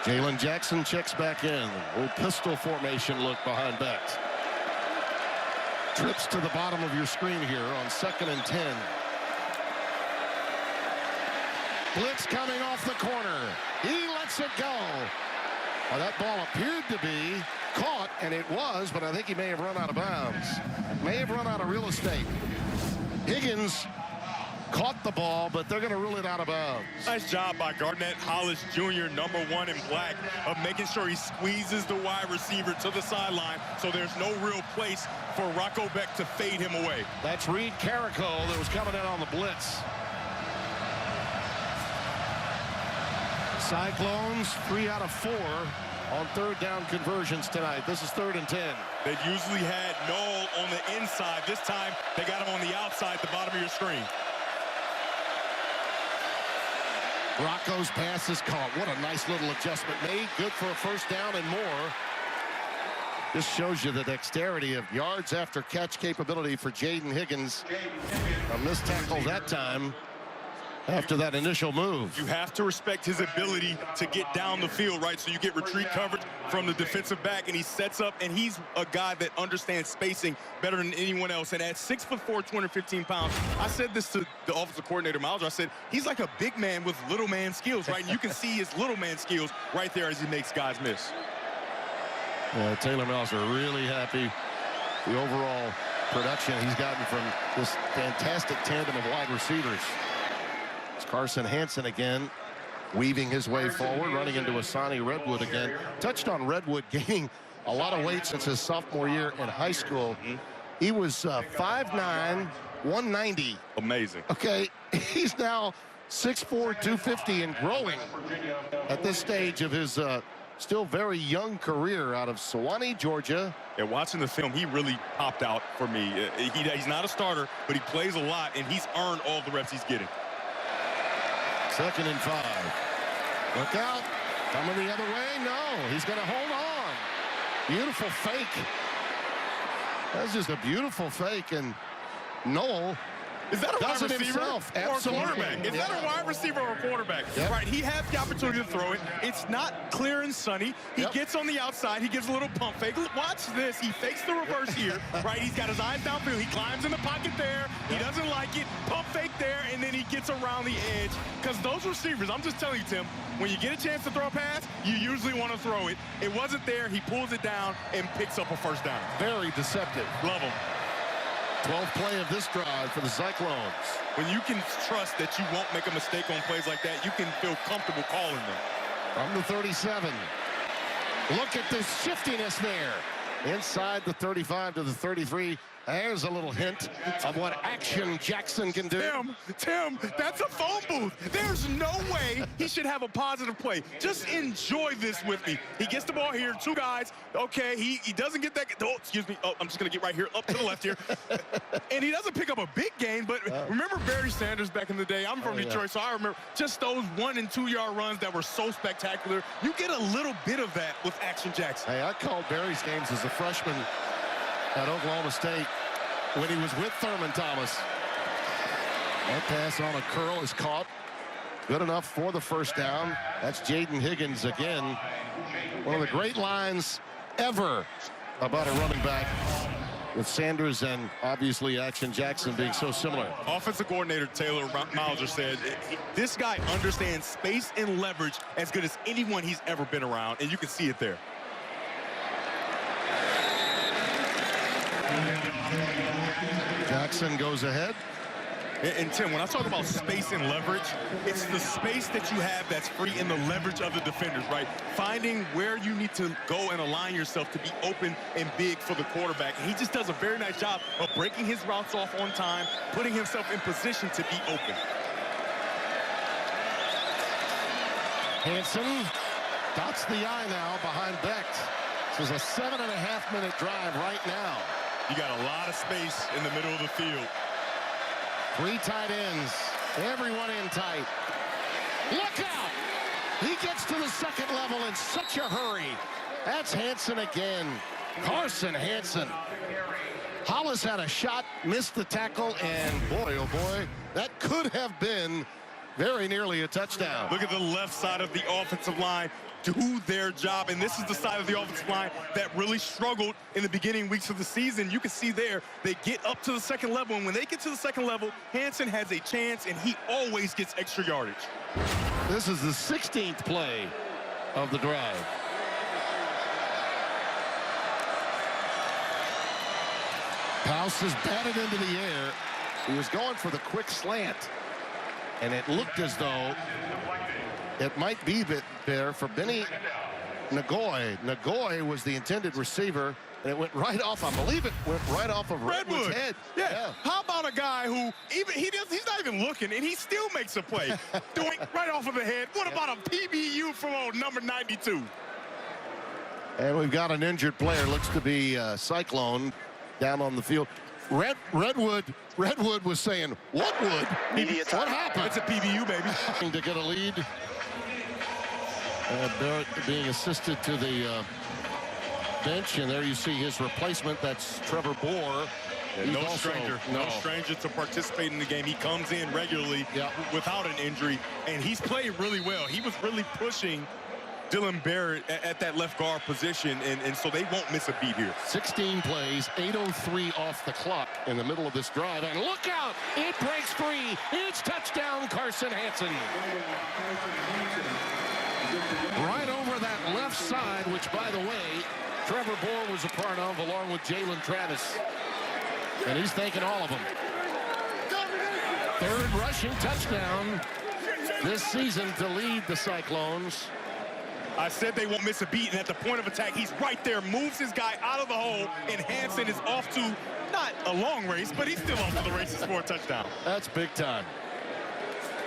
Jalen Jackson checks back in. Little pistol formation look behind Beck. Trips to the bottom of your screen here on 2nd and 10. Blitz coming off the corner. He lets it go. Well, that ball appeared to be caught, and it was, but I think he may have run out of bounds. May have run out of real estate. Higgins caught the ball, but they're going to rule it out of bounds. Nice job by Garnet Hollis Jr., number 1 in black, of making sure he squeezes the wide receiver to the sideline so there's no real place for Rocco Becht to fade him away. That's Reed Carrico that was coming in on the blitz. Cyclones 3 out of 4 on 3rd down conversions tonight. This is 3rd and 10. They usually had Knoll on the inside. This time they got him on the outside, the bottom of your screen. Rocco's pass is caught. What a nice little adjustment made. Good for a first down and more. This shows you the dexterity of yards after catch capability for Jaden Higgins. A missed tackle that time. after that initial move. You have to respect his ability to get down the field, right? So you get retreat coverage from the defensive back, and he sets up, and he's a guy that understands spacing better than anyone else. And at 6'4", 215 pounds, I said this to the offensive coordinator, Miles. I said, he's like a big man with little man skills, right? And you can see his little man skills right there as he makes guys miss. Yeah, Taylor Melser really happy the overall production he's gotten from this fantastic tandem of wide receivers. It's Carson Hansen again, weaving his way forward, running into Asani Redwood again. Touched on Redwood gaining a lot of weight since his sophomore year in high school. He was 5'9", 190. Amazing. Okay, he's now 6'4", 250 and growing at this stage of his still very young career out of Sewanee, Georgia. And watching the film, he really popped out for me. He's not a starter, but he plays a lot, and he's earned all the reps he's getting. 2nd and 5. Look out. Coming the other way. No, he's going to hold on. Beautiful fake. That's just a beautiful fake. And Noel Is that a wide does it receiver himself. or a Absolutely. quarterback? Is that a wide receiver or a quarterback? Yep. Right, he has the opportunity to throw it. It's not clear and sunny. He Yep. gets on the outside. He gives a little pump fake. Watch this. He fakes the reverse here. Right, he's got his eyes downfield. He climbs in the pocket there. He doesn't like it. Pump fake there, and then he gets around the edge. Because those receivers, I'm just telling you, Tim, when you get a chance to throw a pass, you usually want to throw it. It wasn't there. He pulls it down and picks up a first down. Very deceptive. Love him. 12th play of this drive for the Cyclones. When you can trust that you won't make a mistake on plays like that, you can feel comfortable calling them. From the 37. Look at the shiftiness there. Inside the 35 to the 33. There's a little hint of what Action Jackson can do. Tim, that's a phone booth. There's no way he should have a positive play. Just enjoy this with me. He gets the ball here, 2 guys. Okay, he doesn't get that. Oh, excuse me. Oh, I'm just going to get right here, up to the left here. And he doesn't pick up a big gain, but remember Barry Sanders back in the day? I'm from Detroit, so I remember just those 1- and 2-yard runs that were so spectacular. You get a little bit of that with Action Jackson. Hey, I called Barry's games as a freshman at Oklahoma State when he was with Thurman Thomas. That pass on a curl is caught. Good enough for the first down. That's Jaden Higgins again. One of the great lines ever about a running back, with Sanders and obviously Action Jackson being so similar. Offensive coordinator Taylor Mauser said, this guy understands space and leverage as good as anyone he's ever been around, and you can see it there. Jackson goes ahead. And Tim, when I talk about space and leverage, it's the space that you have that's free in the leverage of the defenders, right? Finding where you need to go and align yourself to be open and big for the quarterback. And he just does a very nice job of breaking his routes off on time, putting himself in position to be open. Hansen dots the I now behind Becht. This is a 7.5-minute drive right now. You got a lot of space in the middle of the field. 3 tight ends, everyone in tight. Look out! He gets to the second level in such a hurry. That's Hansen again. Carson Hansen. Hollis had a shot, missed the tackle, and boy, oh boy, that could have been very nearly a touchdown. Look at the left side of the offensive line do their job, and this is the side of the offensive line that really struggled in the beginning weeks of the season. You can see there, they get up to the second level, and when they get to the second level, Hansen has a chance, and he always gets extra yardage. This is the 16th play of the drive. Paus is batted into the air. He was going for the quick slant, and it looked as though it might be there for Benny Nagoy. Nagoy was the intended receiver, and it went right off, I believe it went right off of Redwood's head. Yeah. How about a guy who, he's not even looking, and he still makes a play. Doing right off of the head. What about a PBU from old number 92? And we've got an injured player, looks to be Cyclone, down on the field. Redwood was saying, what would? What happened? It's a PBU, baby. To get a lead. Barrett being assisted to the bench, and there you see his replacement. That's Trevor Bohr, Yeah, no stranger to participate in the game. He comes in regularly without an injury, and he's played really well. He was really pushing Dylan Barrett at that left guard position, and so they won't miss a beat here. 16 plays, 8:03 off the clock in the middle of this drive, and look out! It breaks free. It's touchdown, Carson Hansen. Right over that left side, which, by the way, Trevor Bohr was a part of, along with Jalen Travis. And he's thanking all of them. Third rushing touchdown this season to lead the Cyclones. I said they won't miss a beat, and at the point of attack, he's right there, moves his guy out of the hole, and Hansen is off to, not a long race, but he's still off to the races for a touchdown. That's big time.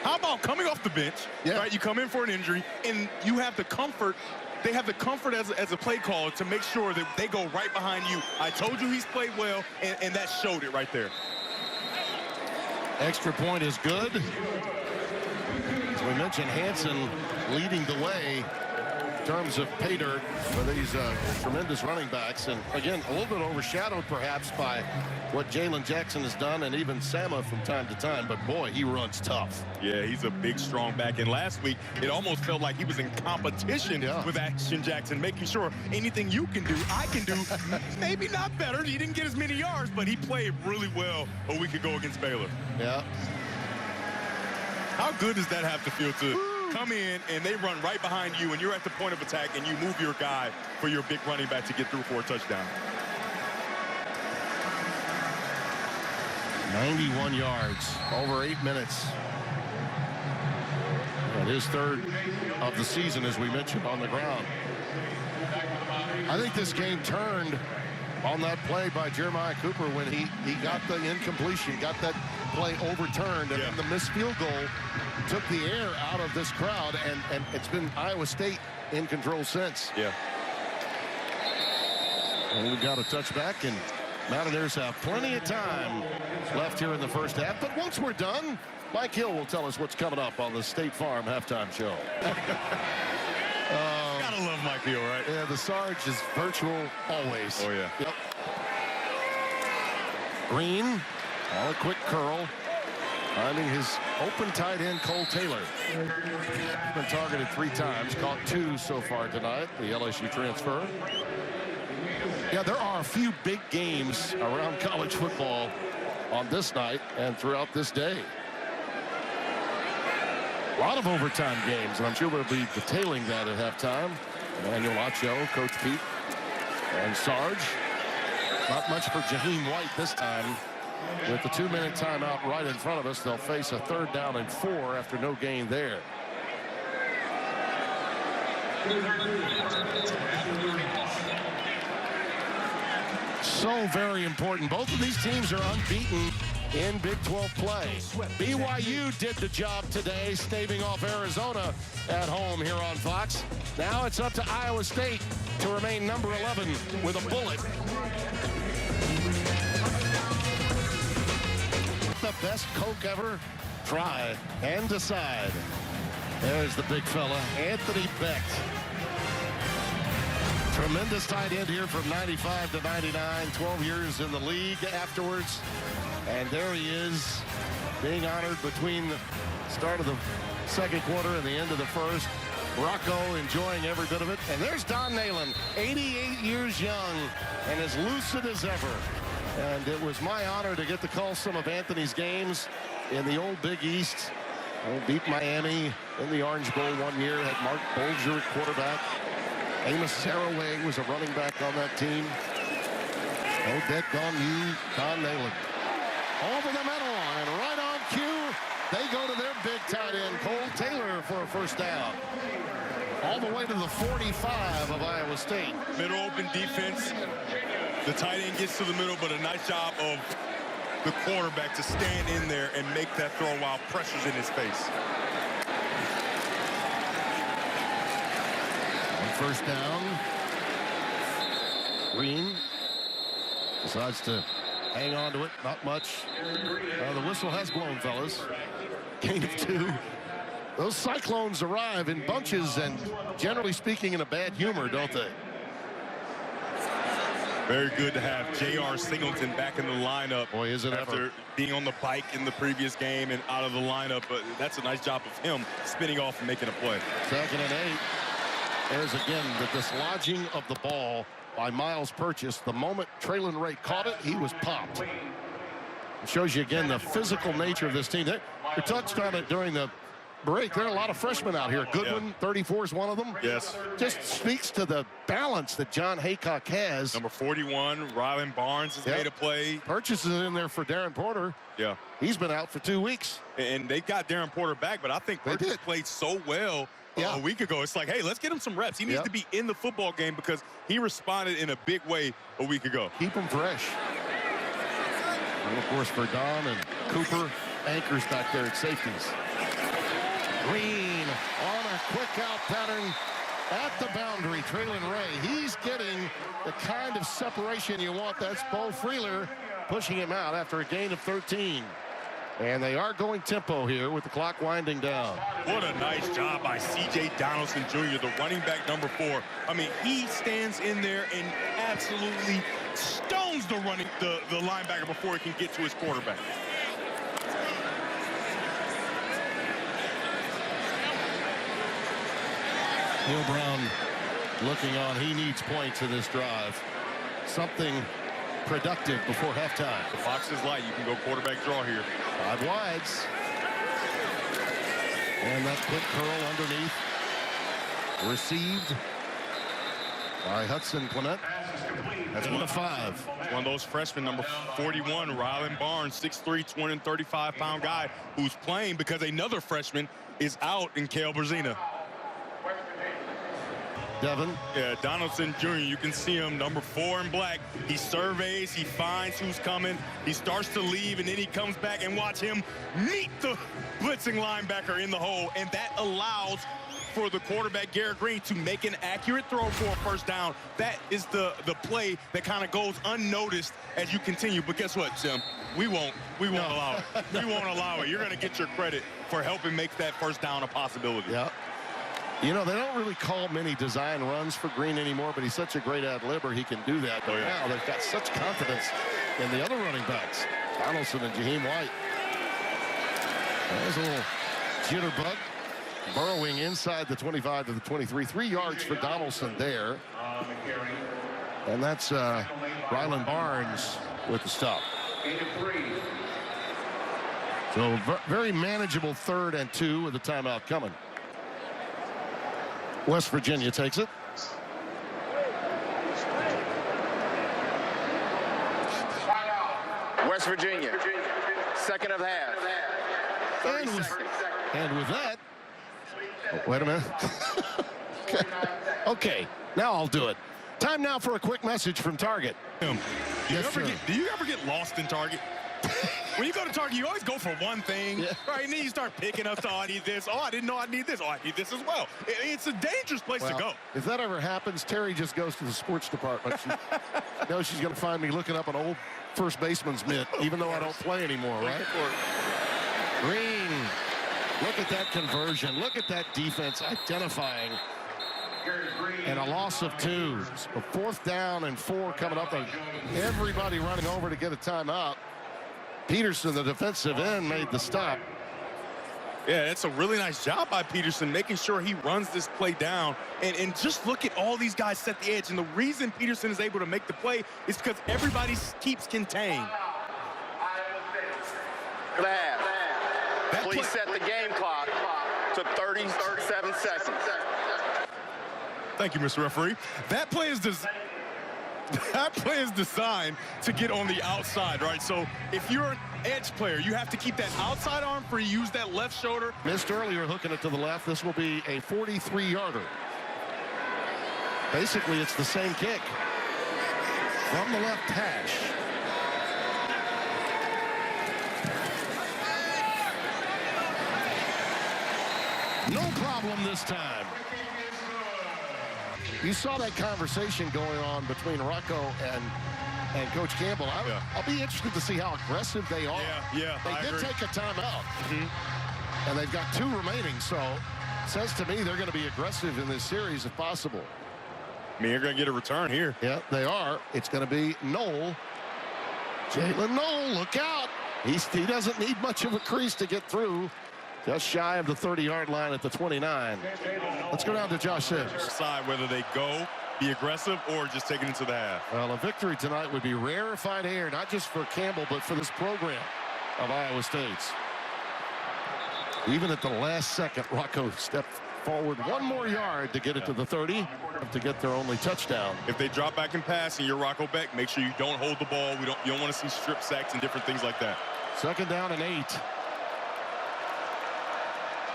How about coming off the bench, right? You come in for an injury, and you have the comfort. They have the comfort as a play caller to make sure that they go right behind you. I told you he's played well, and that showed it right there. Extra point is good. As we mentioned, Hansen leading the way in terms of pay dirt for these tremendous running backs. And again, a little bit overshadowed perhaps by what Jalen Jackson has done, and even Sama from time to time. But boy, he runs tough. Yeah, he's a big, strong back. And last week, it almost felt like he was in competition with Action Jackson, making sure anything you can do, I can do. Maybe not better. He didn't get as many yards, but he played really well a week ago against Baylor. Yeah. How good does that have to feel to come in and they run right behind you, and you're at the point of attack, and you move your guy for your big running back to get through for a touchdown? 91 yards, over 8 minutes. And his third of the season, as we mentioned, on the ground. I think this game turned on that play by Jeremiah Cooper when he got the incompletion, got that play overturned, and then the missed field goal took the air out of this crowd, and it's been Iowa State in control since. Yeah. And we got a touchback, and Mountaineers have plenty of time left here in the first half. But once we're done, Mike Hill will tell us what's coming up on the State Farm halftime show. Gotta love Mike Hill, right? Yeah, the Sarge is virtual always. Oh, yeah. Yep. Green, all a quick curl, finding his open tight end, Cole Taylor. He's been targeted 3 times, caught 2 so far tonight, the LSU transfer. Yeah, there are a few big games around college football on this night and throughout this day. A lot of overtime games, and I'm sure we'll be detailing that at halftime. Emmanuel Acho, Coach Pete, and Sarge. Not much for Jaheim White this time. With the 2-minute timeout right in front of us, they'll face a 3rd down and 4 after no gain there. So very important. Both of these teams are unbeaten in Big 12 play. BYU did the job today, staving off Arizona at home here on Fox. Now it's up to Iowa State to remain number 11 with a bullet. The best Coke ever? Try and decide. There's the big fella, Anthony Becht. Tremendous tight end here from 95 to 99, 12 years in the league afterwards. And there he is, being honored between the start of the second quarter and the end of the first. Rocco enjoying every bit of it. And there's Don Nalen, 88 years young and as lucid as ever. And it was my honor to get to call some of Anthony's games in the old Big East. Beat Miami in the Orange Bowl one year, had Mark Bolger at quarterback. Amos Saraway was a running back on that team. Odette Gonu, Don Nalen. Over the middle and right on cue, they go to their big tight end, Cole Taylor, for a first down. All the way to the 45 of Iowa State. Middle open defense. The tight end gets to the middle, but a nice job of the quarterback to stand in there and make that throw while pressure's in his face. First down. Green decides to hang on to it. Not much. The whistle has blown, fellas. Gain of 2. Those Cyclones arrive in bunches and, generally speaking, in a bad humor, don't they? Very good to have J.R. Singleton back in the lineup. Boy, is it after ever. being on the bike in the previous game and out of the lineup. But that's a nice job of him spinning off and making a play. 2nd and 8. There's again the dislodging of the ball by Miles Purchase. The moment Traylon Ray caught it, he was popped. It shows you again the physical nature of this team. We touched on it during the break. There are a lot of freshmen out here. Goodwin, 34 is one of them. Yes. Just speaks to the balance that John Haycock has. Number 41, Rylan Barnes has made a play. Purchase is in there for Darren Porter. Yeah. He's been out for 2 weeks. And they got Darren Porter back, but I think Purchase played so well a week ago. It's like, hey, let's get him some reps. He needs to be in the football game because he responded in a big way a week ago. Keep him fresh. And, of course, Verdon and Cooper, anchors back there at safeties. Green on a quick out pattern at the boundary. Traylon Ray, he's getting the kind of separation you want. That's Bo Freeler pushing him out after a gain of 13. And they are going tempo here with the clock winding down. What a nice job by C.J. Donaldson Jr., the running back number 4. I mean, he stands in there and absolutely stones the linebacker before he can get to his quarterback. Neil Brown looking on. He needs points in this drive. Something productive before halftime. The box is light. You can go quarterback draw here. 5 wides. And that quick curl underneath. Received by Hudson Clement. That's 1 of 5. One of those freshmen, number 41, Rylan Barnes, 6'3", 235-pound guy who's playing because another freshman is out in Cale Brzezina. Devin. Yeah, Donaldson Jr., you can see him, number 4 in black. He surveys, he finds who's coming. He starts to leave, and then he comes back, and watch him meet the blitzing linebacker in the hole. And that allows for the quarterback, Garrett Green, to make an accurate throw for a first down. That is the play that kind of goes unnoticed as you continue. But guess what, Tim? We won't allow it. We won't allow it. You're going to get your credit for helping make that first down a possibility. Yeah. You know, they don't really call many design runs for Green anymore, but he's such a great ad-libber, he can do that. But now they've got such confidence in the other running backs, Donaldson and Jaheim White. There's a little jitterbug. Burrowing inside the 25 to the 23. 3 yards for Donaldson there. And that's Rylan Barnes with the stop. So very manageable 3rd and 2 with the timeout coming. West Virginia takes it. West Virginia, 2nd of half. 30 seconds. And with that, wait a minute. Okay, now I'll do it. Time now for a quick message from Target. Do you ever get lost in Target? When you go to Target, you always go for one thing, right? And then you start picking up, oh, I need this. Oh, I didn't know I need this. Oh, I need this as well. It's a dangerous place to go. If that ever happens, Terry just goes to the sports department. She knows she's going to find me looking up an old first baseman's mitt, even though I don't play anymore, right? Green, look at that conversion. Look at that defense identifying. And a loss of 2. A 4th down and 4 coming up. And everybody running over to get a timeout. Peterson, the defensive end, made the stop. Yeah, that's a really nice job by Peterson, making sure he runs this play down. And just look at all these guys set the edge. And the reason Peterson is able to make the play is because everybody keeps contained. Please set the game clock to 37 seconds. Thank you, Mr. Referee. That play is designed to get on the outside, right? So if you're an edge player, you have to keep that outside arm free, use that left shoulder. Missed earlier, hooking it to the left. This will be a 43-yarder. Basically, it's the same kick from the left hash. No problem this time. You saw that conversation going on between Rocco and Coach Campbell. I'll be interested to see how aggressive they are. They did take a timeout. And they've got 2 remaining, so it says to me they're going to be aggressive in this series if possible. I mean, you're going to get a return here. Yeah, they are. It's going to be Knoll. Jalen Knoll, look out. He doesn't need much of a crease to get through. Just shy of the 30-yard line at the 29. Let's go down to Josh Sims. Decide whether they go, be aggressive, or just take it into the half. Well, a victory tonight would be rarefied air, not just for Campbell, but for this program of Iowa State's. Even at the last second, Rocco stepped forward one more yard to get it to the 30 to get their only touchdown. If they drop back and pass and you're Rocco Beck, make sure you don't hold the ball. You don't want to see strip sacks and different things like that. Second down and 8.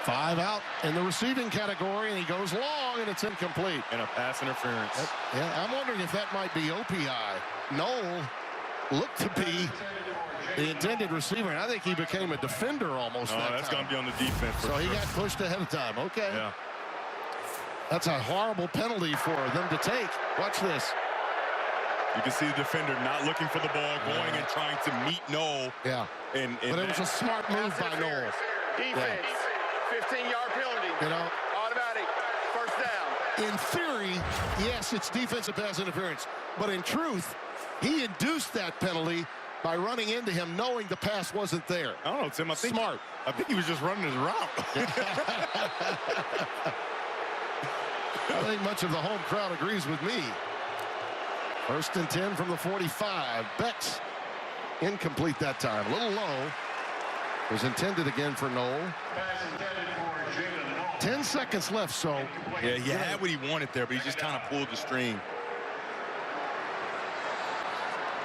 5 out in the receiving category, and he goes long, and it's incomplete. And a pass interference. Yeah, I'm wondering if that might be OPI. Knoll looked to be the intended receiver, and I think he became a defender almost. Oh, that's going to be on the defense. So he got pushed ahead of time. Okay. Yeah. That's a horrible penalty for them to take. Watch this. You can see the defender not looking for the ball, going and trying to meet Knoll. Yeah. But it was a smart move by Knoll. Defense. 15-yard penalty. You know, Automatic. First down. in theory, yes, it's defensive pass interference. But in truth, he induced that penalty by running into him knowing the pass wasn't there. I don't know, Tim. I think he was just running his route. I think much of the home crowd agrees with me. 1st and 10 from the 45. Beck's incomplete that time. A little low. It was intended again for Knoll. 10 seconds left, so. Yeah, he had what he wanted there, but he just kind of pulled the string.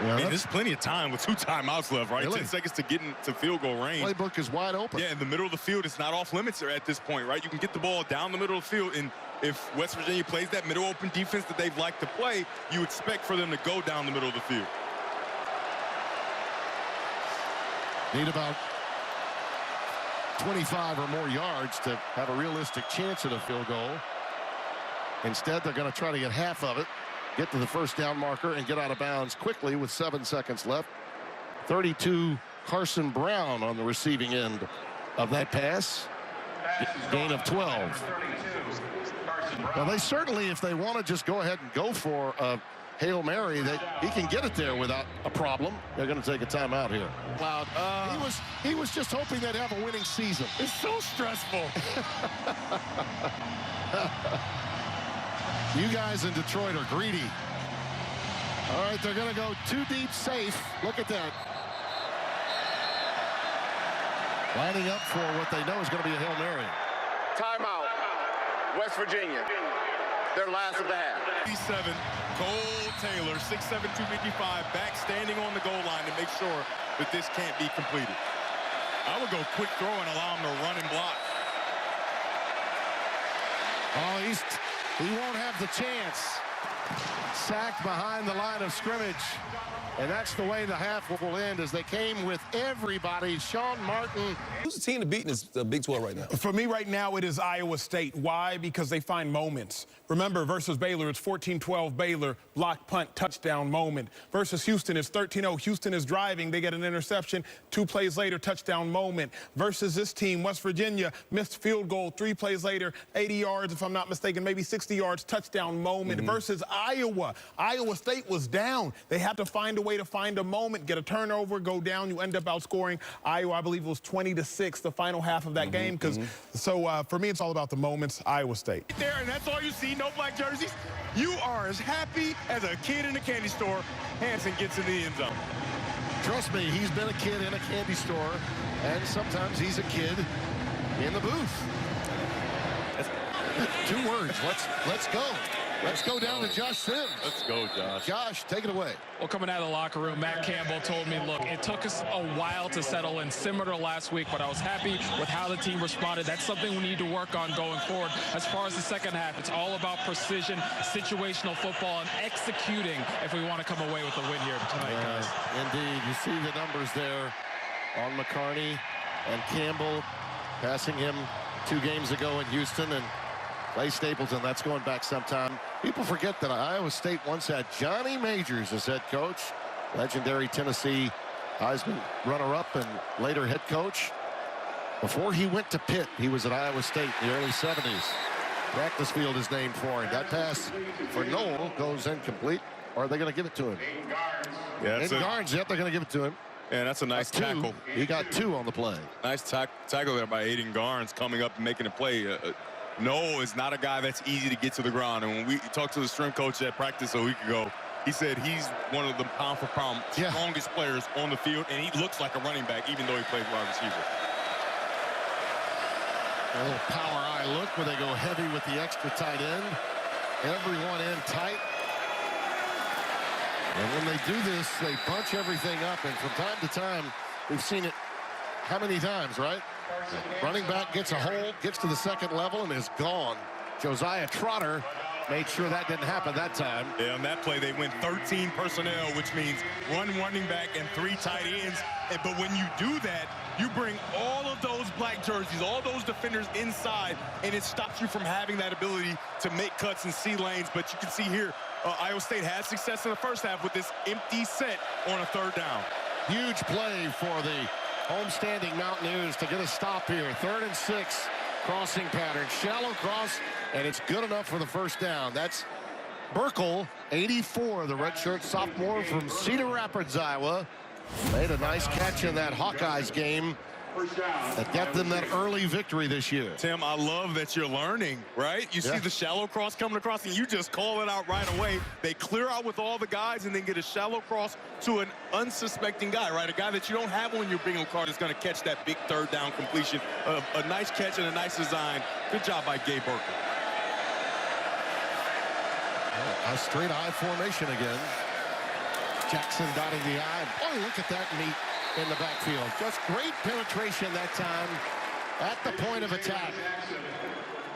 Yeah, I mean, there's plenty of time with 2 timeouts left, right? Really? 10 seconds to get into field goal range. Playbook is wide open. Yeah, in the middle of the field, it's not off limits at this point, right? You can get the ball down the middle of the field, and if West Virginia plays that middle open defense that they've liked to play, you expect for them to go down the middle of the field. Need about 25 or more yards to have a realistic chance at a field goal. Instead, they're going to try to get half of it, get to the first down marker, and get out of bounds quickly with 7 seconds left. 32, Carson Brown on the receiving end of that pass. Gain of 12. Well, they certainly, if they want to just go ahead and go for a Hail Mary, he can get it there without a problem. They're going to take a timeout here. Wow. He was just hoping they'd have a winning season. It's so stressful. You guys in Detroit are greedy. All right, they're going to go 2 deep safe. Look at that. Lining up for what they know is going to be a Hail Mary. Timeout. West Virginia. Their last of the half. 57, Cole Taylor, 6'7", 255, back standing on the goal line to make sure that this can't be completed. I would go quick throw and allow him to run and block. Oh, he won't have the chance. Sacked behind the line of scrimmage. And that's the way the half will end, as they came with everybody. Sean Martin. Who's the team to beat in this Big 12 right now? For me right now, it is Iowa State. Why? Because they find moments. Remember, versus Baylor, it's 14-12 Baylor, block, punt, touchdown moment. Versus Houston, it's 13-0. Houston is driving. They get an interception. 2 plays later, touchdown moment. Versus this team, West Virginia, missed field goal. 3 plays later, 80 yards, if I'm not mistaken, maybe 60 yards, touchdown moment. Versus Iowa. Iowa State was down. They had to find a way to find a moment, get a turnover, go down. You end up outscoring Iowa. I believe it was 20-6, the final half of that game. So for me, it's all about the moments. Iowa State. There, and that's all you see. No black jerseys. You are as happy as a kid in a candy store. Hansen gets in the end zone. Trust me, he's been a kid in a candy store, and sometimes he's a kid in the booth. 2 words. Let's go. Let's go down to Josh Sims. Let's go, Josh. Josh, take it away. Well, coming out of the locker room, Matt Campbell told me, look, it took us a while to settle in, similar to last week, but I was happy with how the team responded. That's something we need to work on going forward. As far as the second half, it's all about precision, situational football, and executing if we want to come away with a win here tonight, guys. Indeed. You see the numbers there on McCarney and Campbell, passing him 2 games ago in Houston, and Clay Stapleton, that's going back some time. People forget that Iowa State once had Johnny Majors as head coach, legendary Tennessee Heisman runner-up and later head coach. Before he went to Pitt, he was at Iowa State in the early 70s. Practice field is named for him. That pass for Noel goes incomplete. Or are they going to give it to him? Yeah, In guards, yep, they're going to give it to him. And that's a nice tackle. He got 2 on the play. Nice tackle there by Aiden Garnes coming up and making a play. Noel is not a guy that's easy to get to the ground. And when we talked to the strength coach at practice a week ago, he said he's one of the pound-for-pound strongest players on the field, and he looks like a running back even though he plays wide receiver. A little power eye look where they go heavy with the extra tight end. Everyone in tight. And when they do this, they bunch everything up. And from time to time, we've seen it how many times, right? Running back gets a hold, gets to the second level, and is gone. Josiah Trotter made sure that didn't happen that time. Yeah, on that play, they went 13 personnel, which means 1 running back and 3 tight ends. But when you do that, you bring all of those black jerseys, all those defenders inside, and it stops you from having that ability to make cuts and see lanes. But you can see here, Iowa State had success in the first half with this empty set on a 3rd down. Huge play for the homestanding Mountaineers to get a stop here. 3rd and 6, crossing pattern, shallow cross, and it's good enough for the 1st down. That's Burkle, 84, the redshirt sophomore from Cedar Rapids, Iowa. Made a nice catch in that Hawkeyes game that got them that early victory this year. Tim, I love that you're learning, right? You see the shallow cross coming across, and you just call it out right away. They clear out with all the guys and then get a shallow cross to an unsuspecting guy, right? A guy that you don't have on your bingo card is going to catch that big 3rd down completion. A nice catch and a nice design. Good job by Gabe Burkle. A straight I formation again. Jackson dotting the I. Boy, look at that meat in the backfield. Just great penetration that time at the point of attack.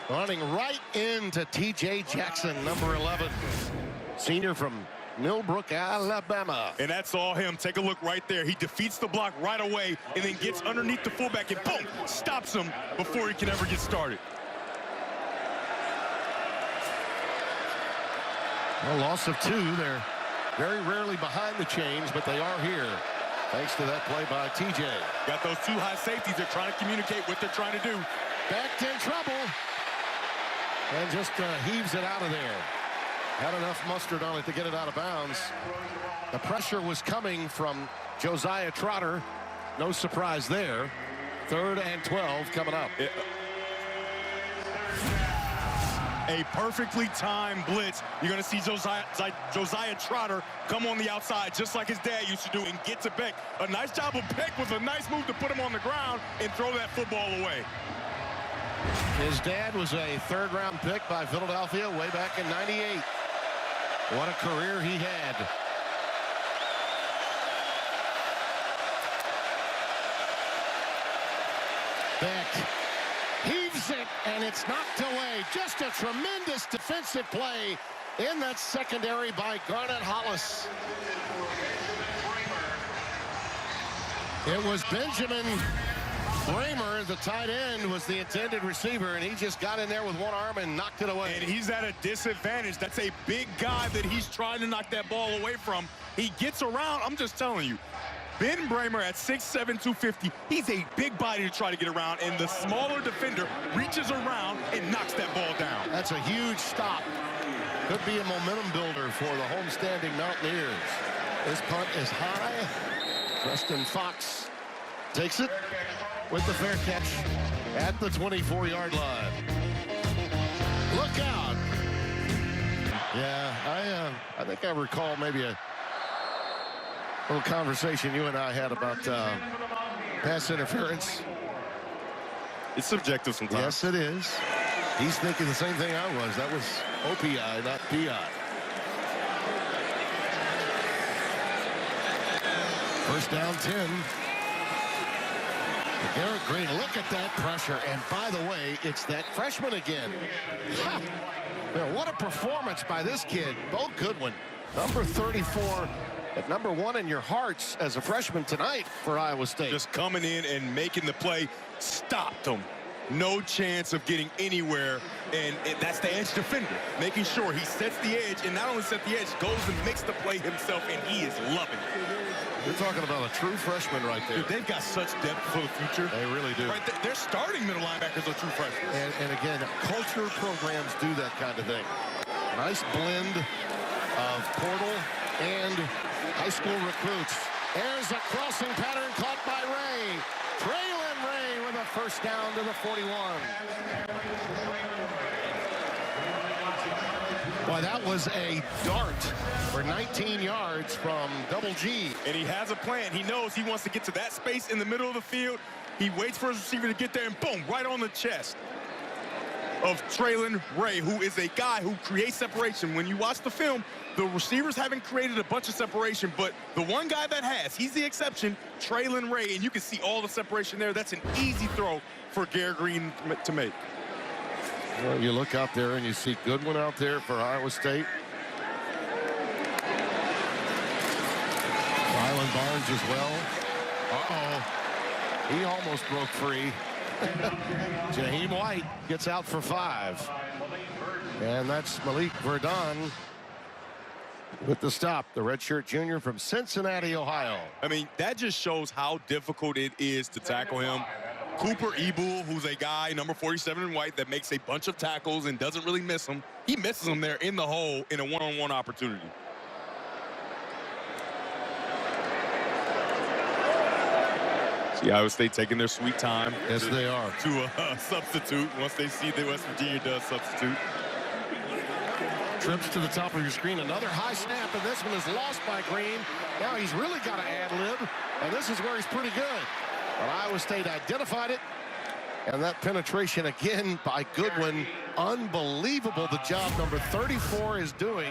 Running right into T.J. Jackson, number 11. Senior from Millbrook, Alabama. And that's all him. Take a look right there. He defeats the block right away and then gets underneath the fullback and boom, stops him before he can ever get started. A loss of 2. They're very rarely behind the chains, but they are here. Thanks to that play by TJ. Got those 2 high safeties. They're trying to communicate what they're trying to do. Backed in trouble. And just heaves it out of there. Had enough mustard on it to get it out of bounds. The pressure was coming from Josiah Trotter. No surprise there. 3rd and 12 coming up. A perfectly timed blitz. You're going to see Josiah Trotter come on the outside just like his dad used to do and get to Beck. A nice job of Beck with a nice move to put him on the ground and throw that football away. His dad was a 3rd-round pick by Philadelphia way back in '98. What a career he had. Beck heaves it, and it's knocked away. Just a tremendous defensive play in that secondary by Garnett Hollis. It was Benjamin Bramer, the tight end, was the intended receiver, and he just got in there with one arm and knocked it away. And he's at a disadvantage. That's a big guy that he's trying to knock that ball away from. He gets around. I'm just telling you. Ben Bramer at 6'7", 250, he's a big body to try to get around, and the smaller defender reaches around and knocks that ball down. That's a huge stop. Could be a momentum builder for the homestanding Mountaineers. This punt is high. Preston Fox takes it with the fair catch at the 24-yard line. Look out. Yeah, I think I recall maybe a little conversation you and I had about pass interference. It's subjective sometimes. Yes, it is. He's thinking the same thing I was. That was OPI, not PI. First down 10. Garrett Green, look at that pressure. And by the way, it's that freshman again. Ha! Well, what a performance by this kid. Bo Goodwin, number 34. But number 1 in your hearts as a freshman tonight for Iowa State. Just coming in and making the play, stopped him. No chance of getting anywhere, and that's the edge defender. Making sure he sets the edge, and not only set the edge, goes and makes the play himself, and he is loving it. You're talking about a true freshman right there. Dude, they've got such depth for the future. They really do. Right, their starting middle linebackers are true freshmen. And again, culture programs do that kind of thing. Nice blend of portal and high school recruits. There's a crossing pattern caught by Ray. Traylon Ray with a first down to the 41. Boy, that was a dart for 19 yards from Double G. And he has a plan. He knows he wants to get to that space in the middle of the field. He waits for his receiver to get there, and boom, right on the chest of Traylon Ray, who is a guy who creates separation. When you watch the film, the receivers haven't created a bunch of separation, but the one guy that has, he's the exception, Traylon Ray, and you can see all the separation there. That's an easy throw for Garrett Green to make. Well, you look out there and you see Goodwin out there for Iowa State. Rylan Barnes as well. Uh-oh. He almost broke free. Jaheim White gets out for 5. And that's Malik Verdon with the stop. The redshirt junior from Cincinnati, Ohio. I mean, that just shows how difficult it is to tackle him. Cooper Ebul, who's a guy, number 47 in white, that makes a bunch of tackles and doesn't really miss them. He misses them there in the hole in a one-on-one opportunity. See Iowa State taking their sweet time. Yes, they are. To substitute once they see that West Virginia does substitute. Trips to the top of your screen. Another high snap, and this one is lost by Green. Now he's really got to ad-lib, and this is where he's pretty good. But Iowa State identified it, and that penetration again by Goodwin. Unbelievable the job number 34 is doing.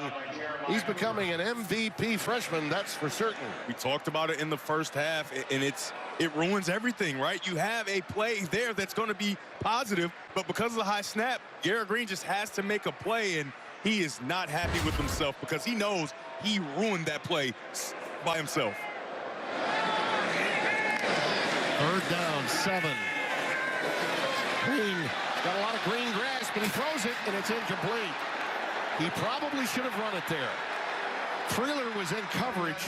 He's becoming an MVP freshman, that's for certain. We talked about it in the first half, and it ruins everything, right? You have a play there that's going to be positive, but because of the high snap, Garrett Green just has to make a play, and he is not happy with himself because he knows he ruined that play by himself. 3rd down, 7. Green got a lot of green grass, but he throws it, and it's incomplete. He probably should have run it there. Freeler was in coverage.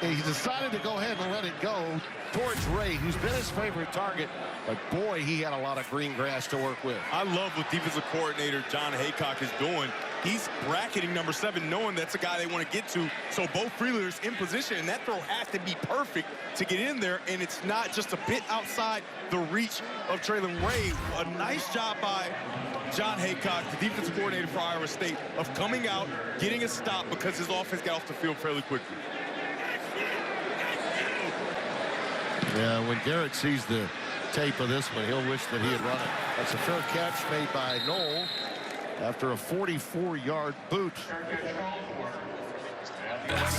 He decided to go ahead and let it go towards Ray, who's been his favorite target. But, boy, he had a lot of green grass to work with. I love what defensive coordinator John Haycock is doing. He's bracketing number 7, knowing that's a guy they want to get to. So both Freelers in position, and that throw has to be perfect to get in there, and it's not just a bit outside the reach of Traylon Ray. A nice job by John Haycock, the defensive coordinator for Iowa State, of coming out, getting a stop because his offense got off the field fairly quickly. Yeah, when Garrett sees the tape of this one, he'll wish that he had run it. That's a fair catch made by Knoll after a 44-yard boot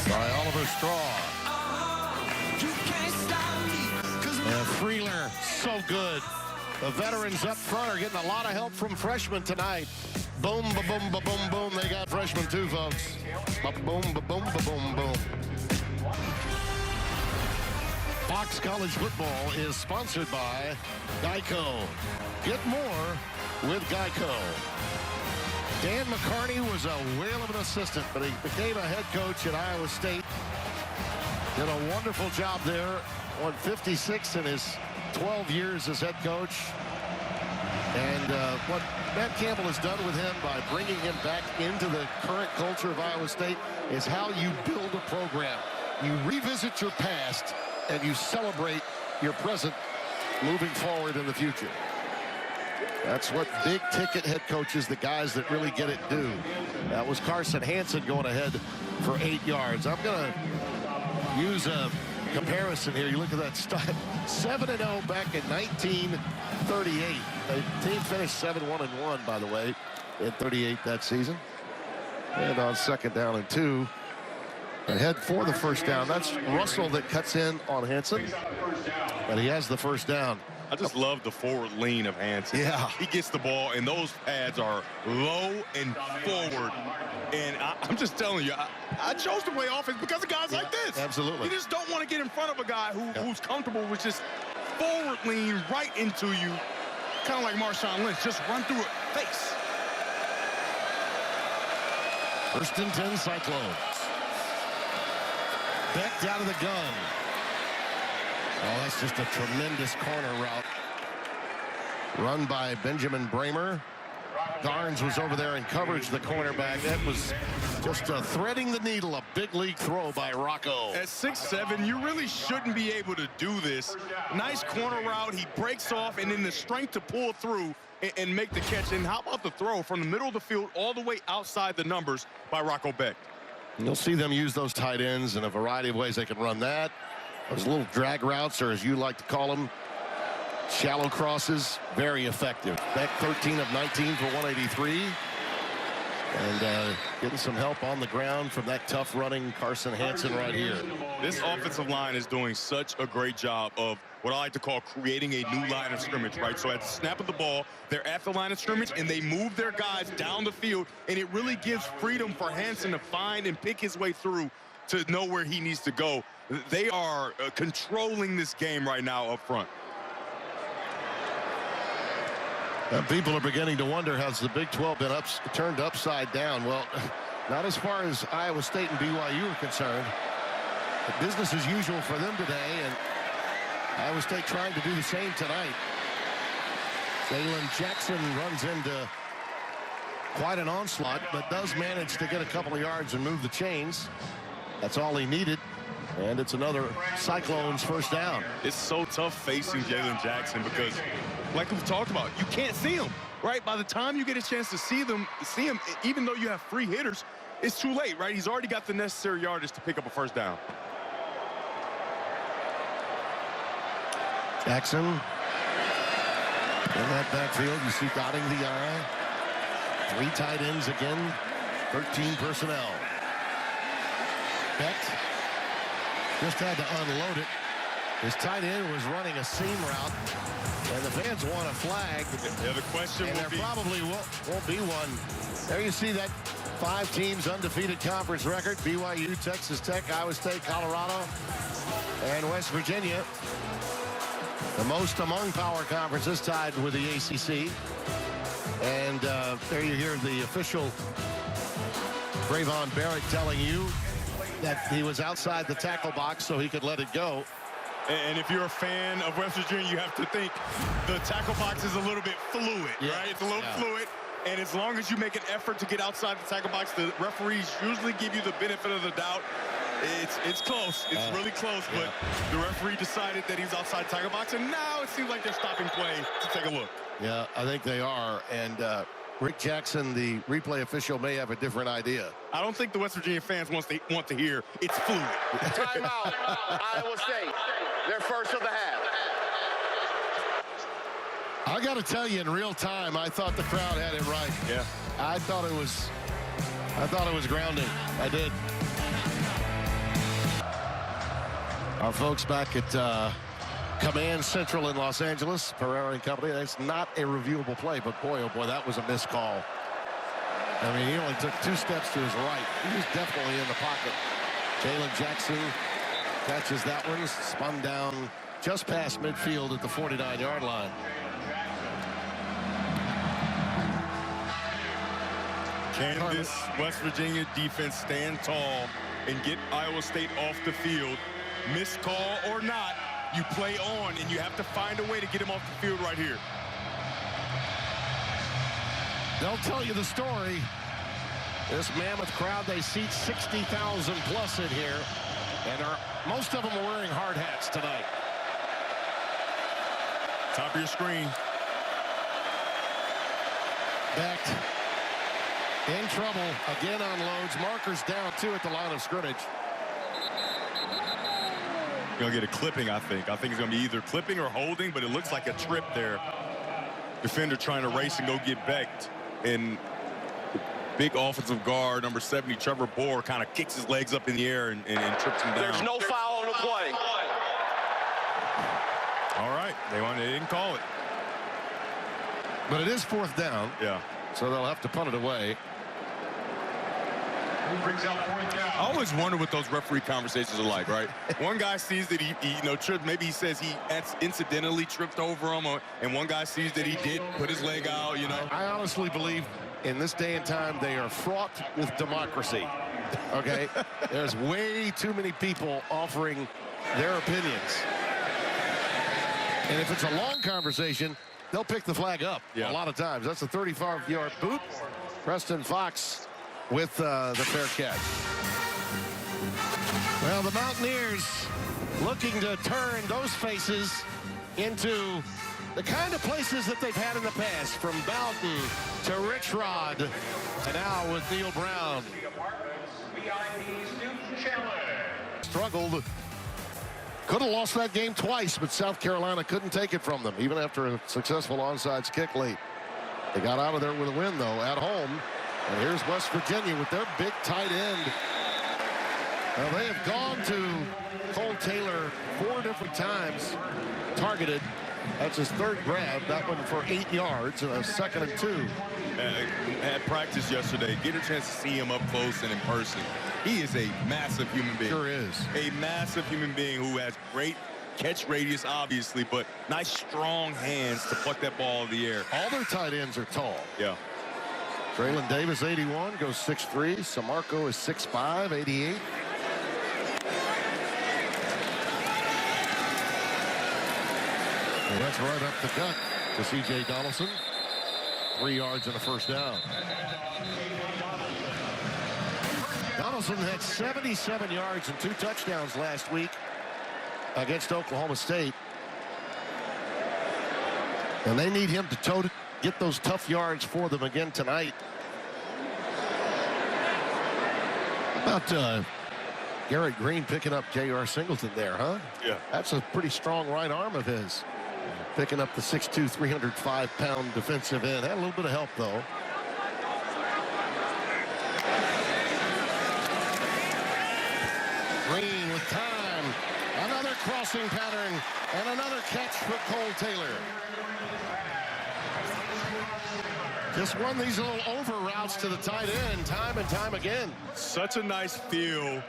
by Oliver Straw. And Freeler, so good. The veterans up front are getting a lot of help from freshmen tonight. Boom, ba-boom, ba-boom, boom. They got freshmen too, folks. Ba-boom, ba-boom, ba-boom, boom. Fox College Football is sponsored by Geico. Get more with Geico. Dan McCarney was a whale of an assistant, but he became a head coach at Iowa State. Did a wonderful job there. Won 56 in his 12 years as head coach. And what Matt Campbell has done with him by bringing him back into the current culture of Iowa State is how you build a program. You revisit your past and you celebrate your present moving forward in the future. That's what big ticket head coaches, the guys that really get it, do. That was Carson Hansen going ahead for 8 yards. I'm going to use a comparison here. You look at that stat, 7-0 back in 1938. The team finished 7-1-1, by the way, in 38 that season. And on 2nd down and 2. And head for the first down. That's Russell that cuts in on Hansen. But he has the first down. I just love the forward lean of Hansen. Yeah. He gets the ball, and those pads are low and forward. And I'm just telling you, I chose to play offense because of guys like this. Absolutely. You just don't want to get in front of a guy who's comfortable with just forward lean right into you, kind of like Marshawn Lynch. Just run through it, face. 1st and 10 Cyclones. Becht out of the gun. Oh, that's just a tremendous corner route. Run by Benjamin Bramer. Garnes was over there in coverage, the cornerback. That was just threading the needle, a big league throw by Rocco. At 6'7", you really shouldn't be able to do this. Nice corner route. He breaks off, and then the strength to pull through and make the catch. And how about the throw from the middle of the field all the way outside the numbers by Rocco Becht? You'll see them use those tight ends in a variety of ways. They can run that. Those little drag routes, or as you like to call them, shallow crosses, very effective. Becht 13 of 19 for 183. And getting some help on the ground from that tough running Carson Hansen right here. This offensive line is doing such a great job of what I like to call creating a new line of scrimmage, right? So at the snap of the ball, they're at the line of scrimmage, and they move their guys down the field, and it really gives freedom for Hansen to find and pick his way through to know where he needs to go. They are controlling this game right now up front. People are beginning to wonder, has the Big 12 been turned upside down? Well, not as far as Iowa State and BYU are concerned. But business as usual for them today, and Iowa State trying to do the same tonight. Jalen Jackson runs into quite an onslaught, but does manage to get a couple of yards and move the chains. That's all he needed. And it's another Cyclones first down. It's so tough facing Jalen Jackson because, like we've talked about, you can't see him, right? By the time you get a chance to see him, even though you have free hitters, it's too late, right? He's already got the necessary yardage to pick up a first down. Jackson in that backfield. You see dotting the I. 3 tight ends again. 13 personnel. Becht just had to unload it. His tight end was running a seam route, and the fans want a flag. Yeah, the question and will there be... probably won't be one. There you see that 5 teams undefeated conference record. BYU, Texas Tech, Iowa State, Colorado, and West Virginia. The most among power conferences tied with the ACC. And there you hear the official Bravon Barrett telling you that he was outside the tackle box so he could let it go. And if you're a fan of West Virginia, you have to think the tackle box is a little bit fluid, right? It's a little fluid. And as long as you make an effort to get outside the tackle box, the referees usually give you the benefit of the doubt. It's close. It's really close, but the referee decided that he's outside the tackle box, and now it seems like they're stopping play to take a look. Yeah, I think they are. And Rick Jackson, the replay official, may have a different idea. I don't think the West Virginia fans want to hear it's fluid. Timeout, Iowa State. Their first of the half. I got to tell you, in real time, I thought the crowd had it right. Yeah. I thought it was grounding. I did. Our folks back at Command Central in Los Angeles, Pereira and company. That's not a reviewable play, but boy, oh boy, that was a missed call. I mean, he only took 2 steps to his right. He was definitely in the pocket. Jalen Jackson catches that one, spun down just past midfield at the 49-yard line. Can this West Virginia defense stand tall and get Iowa State off the field? Missed call or not, you play on, and you have to find a way to get him off the field right here. They'll tell you the story. This mammoth crowd, they seat 60,000 plus in here, and most of them are wearing hard hats tonight. Top of your screen. Becht in trouble. Again unloads. Markers down 2 at the line of scrimmage. Gonna get a clipping, I think. I think it's gonna be either clipping or holding, but it looks like a trip there. Defender trying to race and go get Becht. And big offensive guard, number 70, Trevor Bohr, kind of kicks his legs up in the air and trips him down. There's no foul on the play. All right, they didn't call it. But it is 4th down. Yeah. So they'll have to punt it away. Brings out 4th down. I always wonder what those referee conversations are like, right? One guy sees that he tripped. Maybe he says he incidentally tripped over him, and one guy sees that he did put his leg out, I honestly believe in this day and time they are fraught with democracy. Okay? There's way too many people offering their opinions. And if it's a long conversation, they'll pick the flag up a lot of times. That's a 35-yard boot. Preston Fox with the fair catch. Well, the Mountaineers looking to turn those faces into the kind of places that they've had in the past, from Bowden to Rich Rod, and now with Neil Brown. Struggled. Could have lost that game twice, but South Carolina couldn't take it from them, even after a successful onside kick late. They got out of there with a win, though, at home. And here's West Virginia with their big tight end. Well, they have gone to Cole Taylor 4 different times, targeted. That's his third grab, that one for 8 yards, and a 2nd and 2. At practice yesterday, get a chance to see him up close and in person. He is a massive human being. Sure is. A massive human being who has great catch radius, obviously, but nice, strong hands to pluck that ball in the air. All their tight ends are tall. Yeah. Traylon Davis, 81, goes 6'3". Samarco is 6'5", 88. And that's right up the gut to C.J. Donaldson. 3 yards and a first down. Donaldson had 77 yards and 2 touchdowns last week against Oklahoma State. And they need him to get those tough yards for them again tonight. How about Garrett Green picking up J.R. Singleton there, huh? Yeah. That's a pretty strong right arm of his. Picking up the 6'2", 305-pound defensive end. Had a little bit of help, though. Green with time. Another crossing pattern and another catch for Cole Taylor. Just won these little over routes to the tight end time and time again. Such a nice feel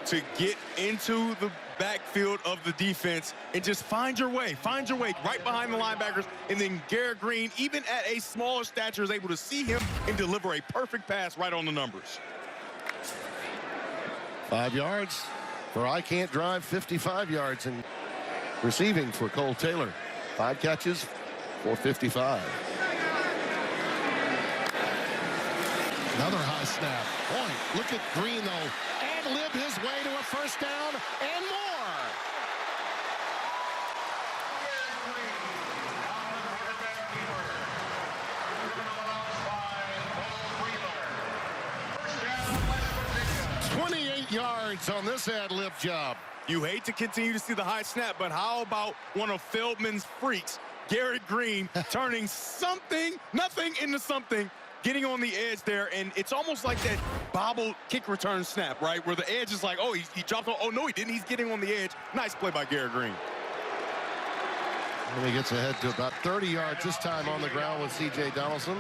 to get into the backfield of the defense and just find your way right behind the linebackers. And then Garrett Green, even at a smaller stature, is able to see him and deliver a perfect pass right on the numbers. 5 yards for I Can't Drive, 55 yards in receiving for Cole Taylor. 5 catches for 55. Another high snap. Boy, look at Green, though. Ad-lib his way to a first down and more. Yards on this ad-lib job. You hate to continue to see the high snap, but how about one of Feldman's freaks, Garrett Green, turning nothing into something, getting on the edge there, and it's almost like that bobble kick return snap, right, where the edge is like, oh, he dropped, oh, no, he didn't, he's getting on the edge. Nice play by Garrett Green. And he gets ahead to about 30 yards this time on the ground with C.J. Donaldson.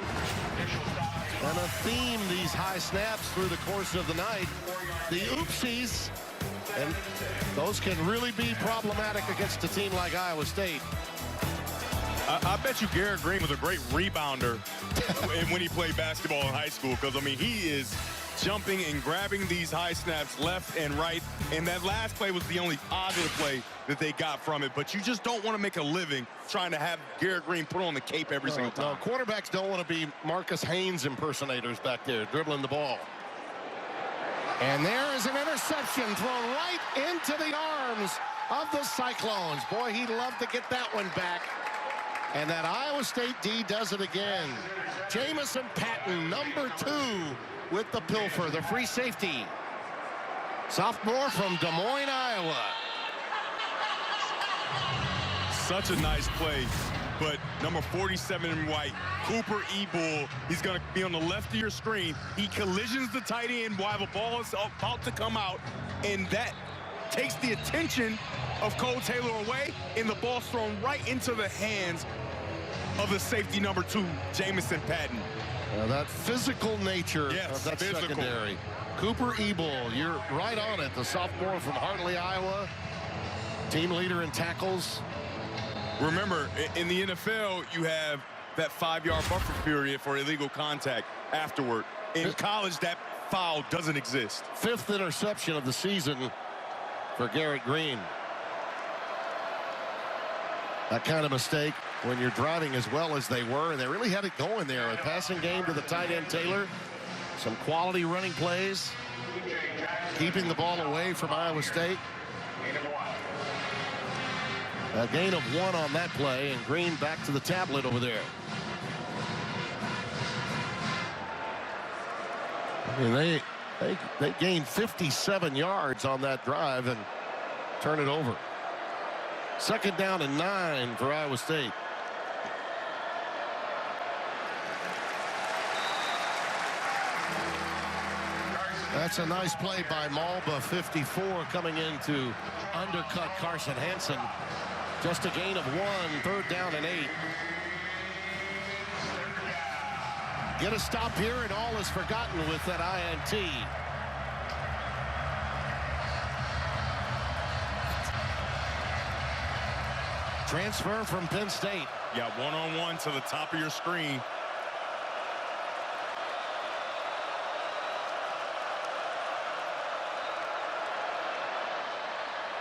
And a theme, these high snaps through the course of the night. The oopsies, and those can really be problematic against a team like Iowa State. I bet you Garrett Green was a great rebounder when he played basketball in high school, because, I mean, he is jumping and grabbing these high snaps left and right, and that last play was the only positive play that they got from it. But you just don't want to make a living trying to have Garrett Green put on the cape every single time. No, quarterbacks don't want to be Marcus Haynes impersonators back there dribbling the ball. And there is an interception thrown right into the arms of the Cyclones. Boy, he'd love to get that one back. And that Iowa State D does it again. Jamison Patton, number 2, with the pilfer, the free safety. Sophomore from Des Moines, Iowa. Such a nice play. But number 47 in white, Cooper Ebull, he's going to be on the left of your screen. He collisions the tight end while the ball is about to come out, and that takes the attention of Cole Taylor away, and the ball's thrown right into the hands of the safety number 2, Jamison Patton. That physical nature of that secondary. Cooper Ebull, you're right on it. The sophomore from Hartley, Iowa, team leader in tackles. Remember, in the NFL, you have that 5-yard buffer period for illegal contact afterward. In college, that foul doesn't exist. 5th interception of the season for Garrett Green. That kind of mistake when you're driving as well as they were. They really had it going there. A passing game to the tight end Taylor. Some quality running plays. Keeping the ball away from Iowa State. A gain of 1 on that play, and Green back to the tablet over there. I mean, they gained 57 yards on that drive and turn it over. 2nd down and 9 for Iowa State. That's a nice play by Malba, 54, coming in to undercut Carson Hansen. Just a gain of 1, 3rd down and 8. Get a stop here, and all is forgotten with that INT. Transfer from Penn State. Yeah, one-on-one to the top of your screen.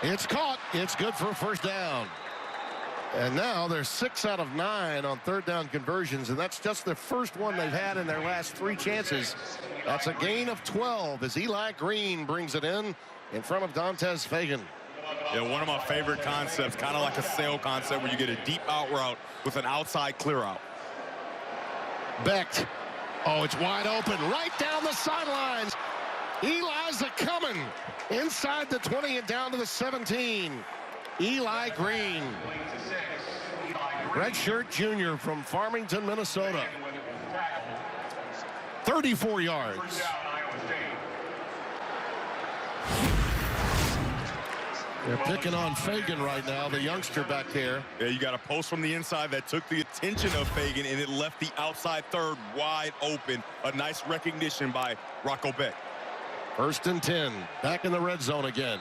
It's caught. It's good for a 1st down. And now they're 6 out of 9 on 3rd down conversions, and that's just the first one they've had in their last 3 chances. That's a gain of 12 as Eli Green brings it in front of Dantes Fagan. Yeah, one of my favorite concepts, kind of like a sail concept where you get a deep out route with an outside clear out. Becht. Oh, it's wide open right down the sidelines. Eli's coming inside the 20 and down to the 17. Eli Green, redshirt junior from Farmington, Minnesota. 34 yards. They're picking on Fagan right now, the youngster back there. Yeah, you got a post from the inside that took the attention of Fagan, and it left the outside third wide open. A nice recognition by Rocco Becht. 1st and 10, back in the red zone again.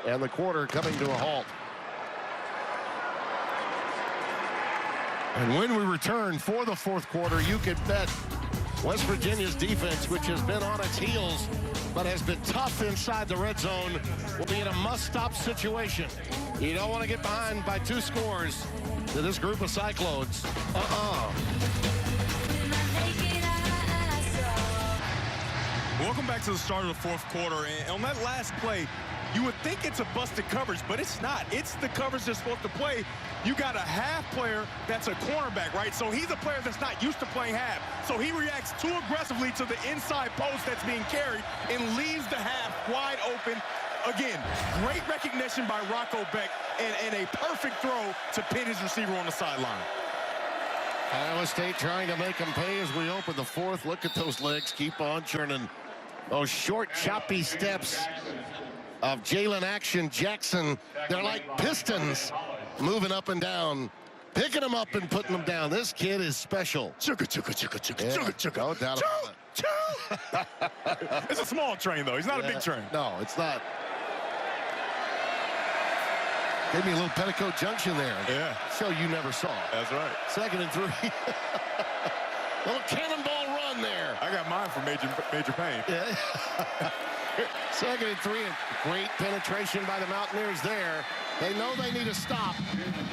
And the quarter coming to a halt. And when we return for the 4th quarter, you can bet West Virginia's defense, which has been on its heels, but has been tough inside the red zone, will be in a must-stop situation. You don't want to get behind by 2 scores to this group of Cyclones. Welcome back to the start of the 4th quarter. And on that last play, you would think it's a busted coverage, but it's not. It's the coverage they're supposed to play. You got a half player that's a cornerback, right? So he's a player that's not used to playing half. So he reacts too aggressively to the inside post that's being carried and leaves the half wide open. Again, great recognition by Rocco Becht and a perfect throw to pin his receiver on the sideline. Iowa State trying to make them pay as we open the 4th. Look at those legs. Keep on churning. Those short, choppy steps of Jalen Action Jackson. They're like pistons moving up and down, picking them up and putting them down. This kid is special. Chugga, chugga, chugga, chugga, Yeah, chugga, chugga. no doubt about it. It's a small train, though. He's not a big train. No, it's not. Gave me a little Petticoat Junction there. Yeah. Show you never saw. That's right. 2nd and 3. Little cannonball run there. I got mine from Major Payne. Yeah. 2nd and 3, and great penetration by the Mountaineers there. They know they need a stop,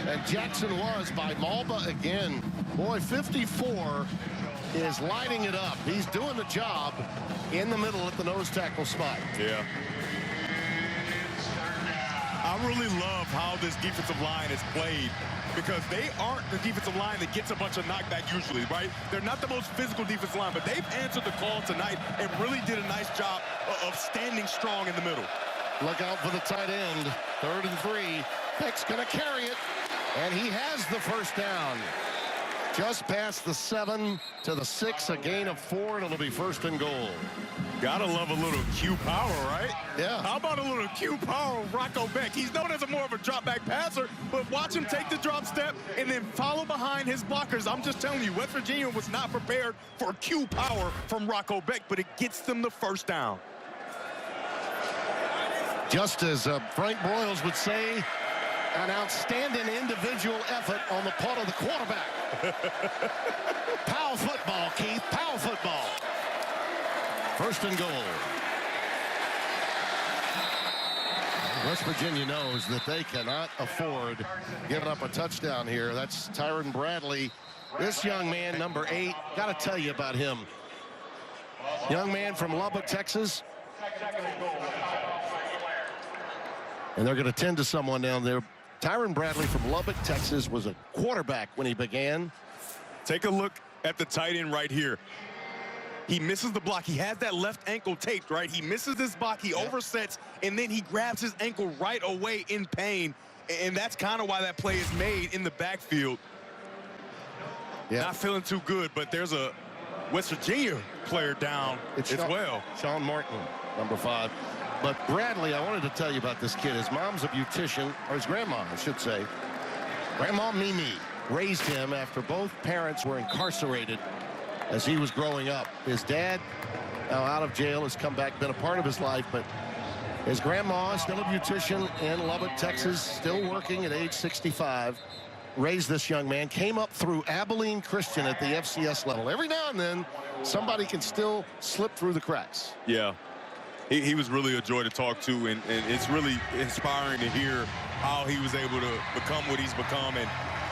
and Jackson was by Malba again. Boy, 54 is lighting it up. He's doing the job in the middle at the nose tackle spot. Yeah. I really love how this defensive line is played, because they aren't the defensive line that gets a bunch of knockback usually, right? They're not the most physical defensive line, but they've answered the call tonight and really did a nice job of standing strong in the middle. Look out for the tight end. 3rd and 3. Becht's going to carry it, and he has the 1st down. Just past the 7 to the 6, a gain of 4, and it'll be 1st and goal. Gotta love a little Q power, right? Yeah. How about a little Q power of Rocco Becht? He's known as more of a drop back passer, but watch him take the drop step and then follow behind his blockers. I'm just telling you, West Virginia was not prepared for Q power from Rocco Becht, but it gets them the 1st down. Just as Frank Broyles would say, an outstanding individual effort on the part of the quarterback. Pow football, Keith. Pow football. First and goal. West Virginia knows that they cannot afford giving up a touchdown here. That's Tyron Bradley. This young man, number 8, got to tell you about him. Young man from Lubbock, Texas. And they're going to tend to someone down there. Tyron Bradley from Lubbock, Texas was a quarterback when he began. Take a look at the tight end right here. He misses the block. He has that left ankle taped, right? He misses this block. He oversets, and then he grabs his ankle right away in pain. And that's kind of why that play is made in the backfield. Not feeling too good, but there's a West Virginia player down as well. Sean Martin, number 5. But Bradley, I wanted to tell you about this kid. His mom's a beautician, or his grandma, I should say. Grandma Mimi raised him after both parents were incarcerated as he was growing up. His dad, now out of jail, has come back, been a part of his life, but his grandma, still a beautician in Lubbock, Texas, still working at age 65, raised this young man, came up through Abilene Christian at the FCS level. Every now and then, somebody can still slip through the cracks. Yeah. He was really a joy to talk to, and it's really inspiring to hear how he was able to become what he's become. And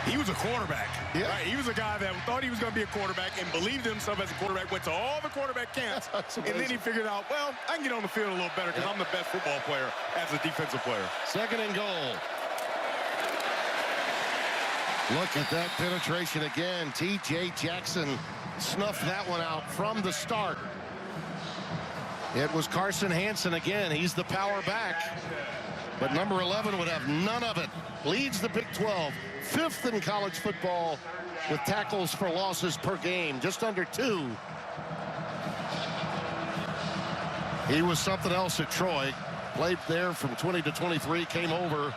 he was a quarterback. Yeah. Right? He was a guy that thought he was going to be a quarterback and believed in himself as a quarterback, went to all the quarterback camps, and then he figured out, well, I can get on the field a little better because I'm the best football player as a defensive player. Second and goal. Look at that penetration again. T.J. Jackson snuffed that one out from the start. It was Carson Hansen again. He's the power back. But number 11 would have none of it. Leads the Big 12. 5th in college football with tackles for losses per game. Just under 2. He was something else at Troy. Played there from 20 to 23. Came over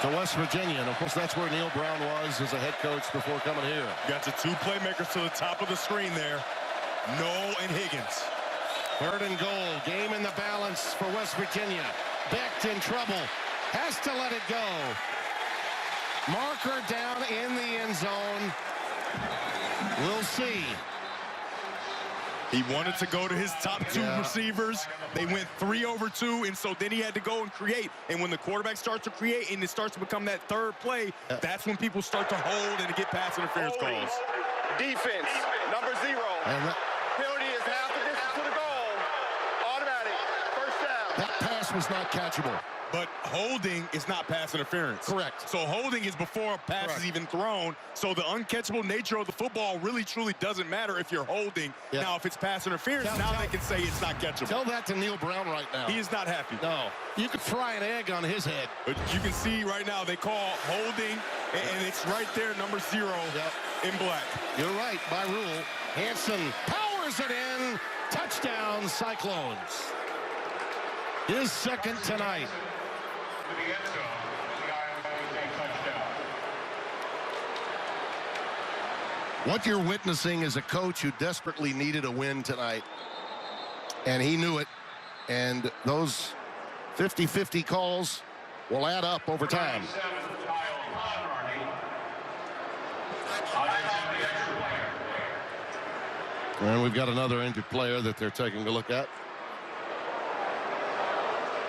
to West Virginia. And, of course, that's where Neil Brown was as a head coach before coming here. Got your 2 playmakers to the top of the screen there. Noel and Higgins. 3rd and goal. Game in the balance for West Virginia. Becht in trouble. Has to let it go. Marker down in the end zone. We'll see. He wanted to go to his top 2 receivers. They went 3 over 2, and so then he had to go and create. And when the quarterback starts to create and it starts to become that 3rd play, that's when people start to hold and get pass interference calls. Defense, number 0. Penalty is half the distance to the goal. Automatic. First down. That pass was not catchable. But holding is not pass interference. Correct. So holding is before a pass is even thrown. So the uncatchable nature of the football really, truly doesn't matter if you're holding. Yeah. Now, if it's pass interference, they can say it's not catchable. Tell that to Neil Brown right now. He is not happy. No. You could fry an egg on his head. But you can see right now they call holding, and it's right there, number 0 in black. You're right, by rule. Hansen powers it in. Touchdown, Cyclones. His 2nd tonight. What you're witnessing is a coach who desperately needed a win tonight, and he knew it. And those 50-50 calls will add up over time. And we've got another injured player that they're taking a look at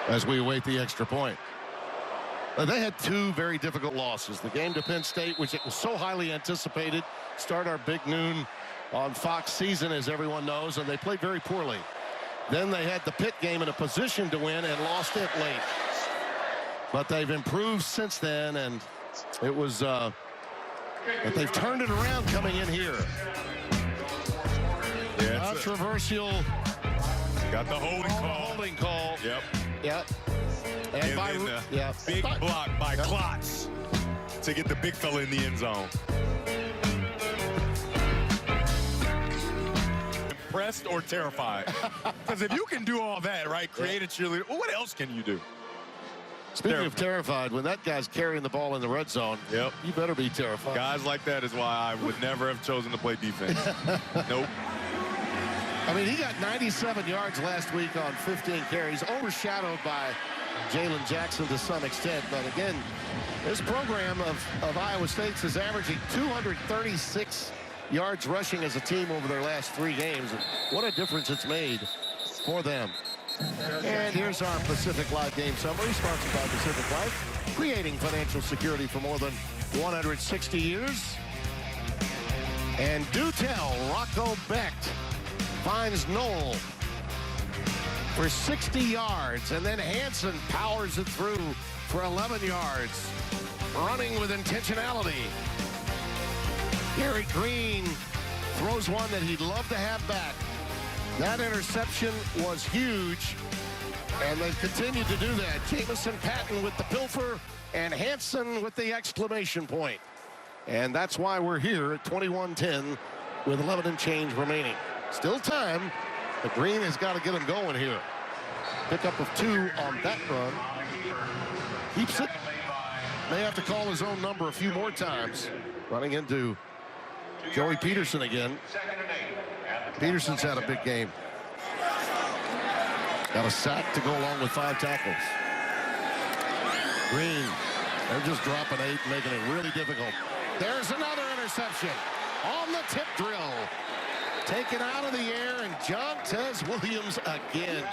as we await the extra point. They had 2 very difficult losses. The game to Penn State, which it was so highly anticipated, start our big noon on Fox season, as everyone knows, and they played very poorly. Then they had the Pitt game in a position to win and lost it late. But they've improved since then, and it was, but they've turned it around coming in here. Yeah, controversial. Got the holding call. Holding call. Yep. Yep. And then big block by Klotz to get the big fella in the end zone. Impressed or terrified? Because if you can do all that, right, create a cheerleader, well, what else can you do? Speaking of terrified, when that guy's carrying the ball in the red zone, you better be terrified. Guys like that is why I would never have chosen to play defense. Nope. I mean, he got 97 yards last week on 15 carries, overshadowed by Jalen Jackson to some extent. But again, this program of Iowa State's is averaging 236 yards rushing as a team over their last 3 games. And what a difference it's made for them. And here's our Pacific Life game summary, sponsored by Pacific Life, creating financial security for more than 160 years. And do tell, Rocco Becht finds Knoll for 60 yards, and then Hansen powers it through for 11 yards, running with intentionality. Garrett Green throws one that he'd love to have back. That interception was huge, and they've continued to do that. Jamison Patton with the pilfer, and Hansen with the exclamation point. And that's why we're here at 21-10 with 11 and change remaining. Still time, but Green has got to get him going here. Pickup of 2 on that run. Keeps it. May have to call his own number a few more times. Running into Joey Peterson again. Peterson's had a big game. Got a sack to go along with 5 tackles. Green, they're just dropping 8, making it really difficult. There's another interception on the tip drill. Taken out of the air, and Jontez Williams again.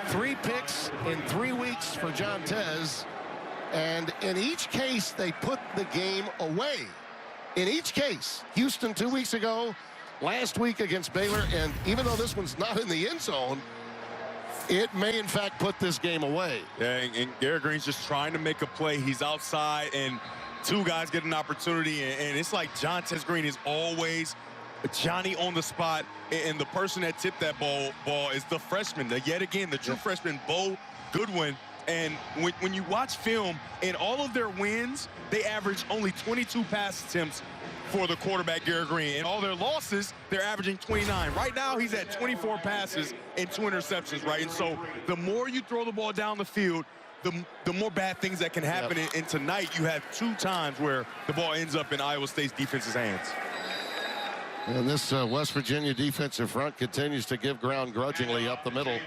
3 picks in 3 weeks for Jontez. And in each case, they put the game away. In each case, Houston 2 weeks ago, last week against Baylor, and even though this one's not in the end zone, it may in fact put this game away. Yeah, and Garrett Green's just trying to make a play. He's outside, and 2 guys get an opportunity, and it's like Jontez Green is always Johnny on the spot, and the person that tipped that ball is the freshman, yet again, the true freshman, Bo Goodwin. And when you watch film, in all of their wins, they average only 22 pass attempts for the quarterback, Garrett Green. In all their losses, they're averaging 29. Right now, he's at 24 passes and 2 interceptions, right? And so the more you throw the ball down the field, the more bad things that can happen. Yep. And tonight, you have 2 times where the ball ends up in Iowa State's defense's hands. And this West Virginia defensive front continues to give ground grudgingly up the middle.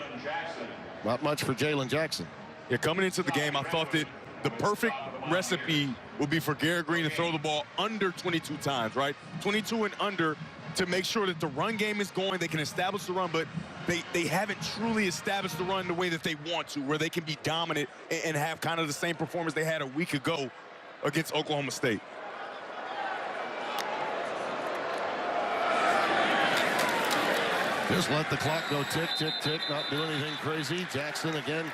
Not much for Jalen Jackson. Yeah, coming into the game, I thought that the perfect recipe would be for Garrett Green to throw the ball under 22 times, right? 22 and under, to make sure that the run game is going. They can establish the run, but they haven't truly established the run the way that they want to, where they can be dominant and have kind of the same performance they had a week ago against Oklahoma State. Just let the clock go tick, tick, tick, not do anything crazy. Jackson again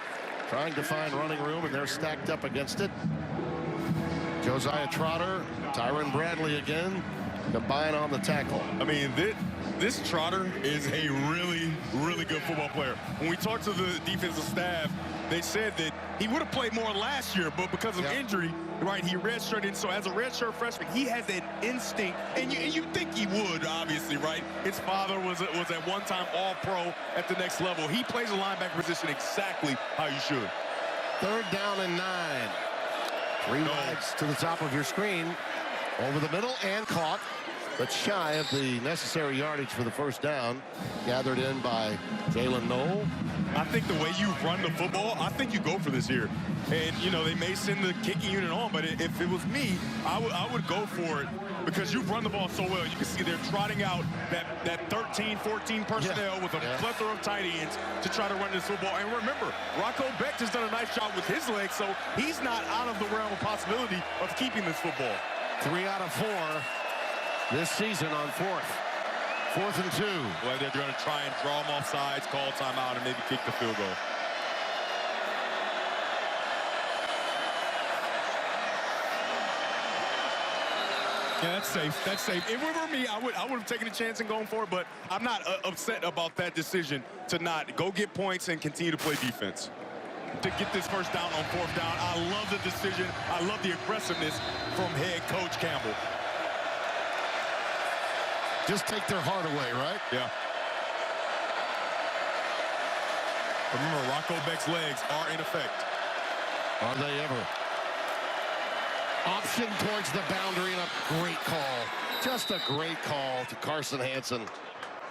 trying to find running room, and they're stacked up against it. Josiah Trotter, Tyron Bradley again, combine on the tackle. I mean, this Trotter is a really, really good football player. When we talked to the defensive staff, they said that he would have played more last year, but because of injury, right, he redshirted. So as a redshirt freshman, he has an instinct, and you think he would, obviously, right? His father was at one time All-Pro at the next level. He plays a linebacker position exactly how you should. 3rd down and 9. 3 wides to the top of your screen. Over the middle and caught, but shy of the necessary yardage for the 1st down. Gathered in by Jalen Knoll. I think the way you run the football, I think you go for this here. And, you know, they may send the kicking unit on, but if it was me, I would go for it, because you run the ball so well. You can see they're trotting out that 13, 14 personnel with a plethora of tight ends to try to run this football. And remember, Rocco Becht has done a nice job with his legs, so he's not out of the realm of possibility of keeping this football. 3 out of 4 this season on 4th. 4th and 2. Well, they're going to try and draw them off sides, call timeout, and maybe kick the field goal. Yeah, that's safe. That's safe. If it were me, I would have taken a chance and gone for it, but I'm not upset about that decision to not go get points and continue to play defense. To get this 1st down on 4th down, I love the decision. I love the aggressiveness from head coach Campbell. Just take their heart away, right? Yeah. Remember, Rocco Becht's legs are in effect. Are they ever? Option towards the boundary, and a great call. Just a great call to Carson Hansen.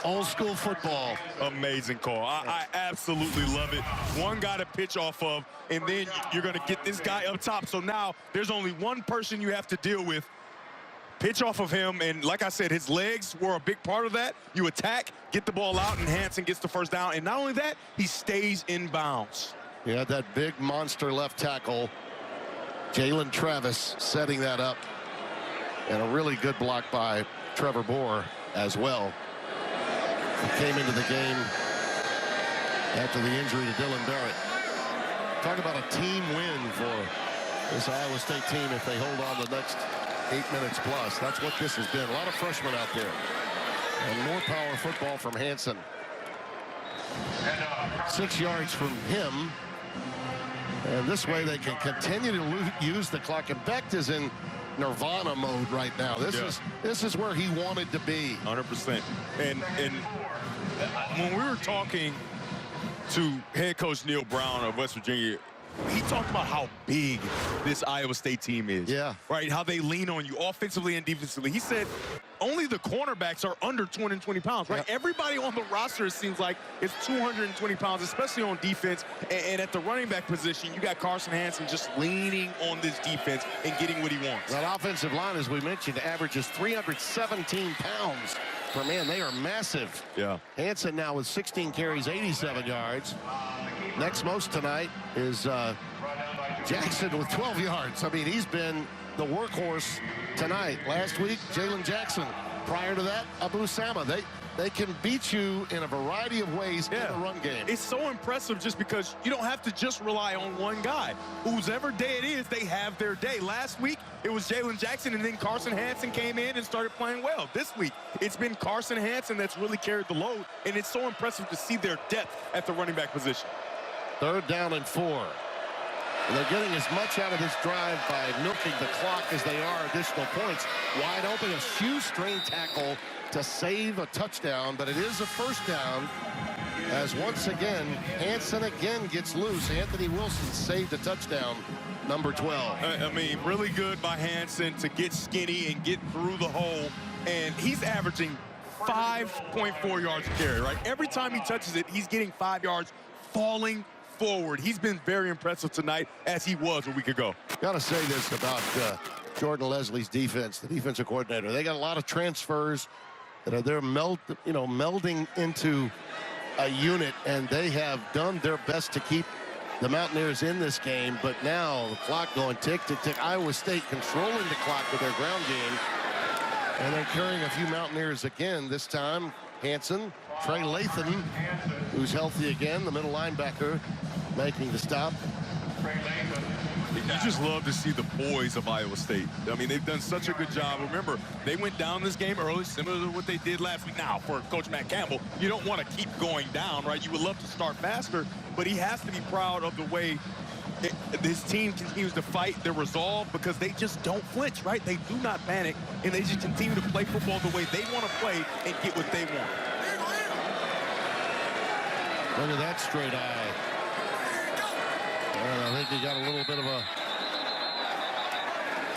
Old school football. Amazing call. I absolutely love it. One guy to pitch off of, and then you're going to get this guy up top. So now there's only one person you have to deal with pitch off of him, and like I said, his legs were a big part of that. You attack, get the ball out, and Hansen gets the first down. And not only that, he stays in bounds. He had that big monster left tackle, Jalen Travis, setting that up. And a really good block by Trevor Bohr as well. He came into the game after the injury to Dylan Barrett. Talk about a team win for this Iowa State team if they hold on the next 8 minutes plus. That's what this has been. A lot of freshmen out there. And more power football from Hansen. 6 yards from him. And this way they can continue to use the clock. And Becht is in Nirvana mode right now. This is where he wanted to be. 100%. And when we were talking to head coach Neil Brown of West Virginia, he talked about how big this Iowa State team is. Yeah. Right? How they lean on you offensively and defensively. He said only the cornerbacks are under 220 pounds, right? Yeah. Everybody on the roster, it seems like, is 220 pounds, especially on defense. And at the running back position, you got Carson Hansen just leaning on this defense and getting what he wants. That offensive line, as we mentioned, averages 317 pounds per man. They are massive. Yeah. Hansen now with 16 carries, 87 yards. Next most tonight is Jackson with 12 yards. I mean, he's been the workhorse tonight. Last week, Jalen Jackson. Prior to that, Abu Sama. They can beat you in a variety of ways in the run game. It's so impressive just because you don't have to just rely on one guy. Whosever day it is, they have their day. Last week, it was Jalen Jackson, and then Carson Hansen came in and started playing well. This week, it's been Carson Hansen that's really carried the load, and it's so impressive to see their depth at the running back position. 3rd down and 4. And they're getting as much out of this drive by milking the clock as they are additional points. Wide open, a shoestring tackle to save a touchdown, but it is a first down as once again, Hansen again gets loose. Anthony Wilson saved a touchdown, number 12. I mean, really good by Hansen to get skinny and get through the hole, and he's averaging 5.4 yards a carry, right? Every time he touches it, he's getting 5 yards falling forward. He's been very impressive tonight, as he was a week ago. Gotta say this about Jordan Leslie's defense, the defensive coordinator. They got a lot of transfers that are melding into a unit, and they have done their best to keep the Mountaineers in this game. But now the clock going tick, tick, tick. Iowa State controlling the clock with their ground game, and they're carrying a few Mountaineers again. This time, Hansen, Trey Lathan, who's healthy again, the middle linebacker, making the stop. You just love to see the boys of Iowa State. I mean, they've done such a good job. Remember, they went down this game early, similar to what they did last week. Now, for Coach Matt Campbell, you don't want to keep going down, right? You would love to start faster, but he has to be proud of the way this team continues to fight their resolve, because they just don't flinch, right? They do not panic, and they just continue to play football the way they want to play and get what they want. Look at that straight eye. And I think he got a little bit of a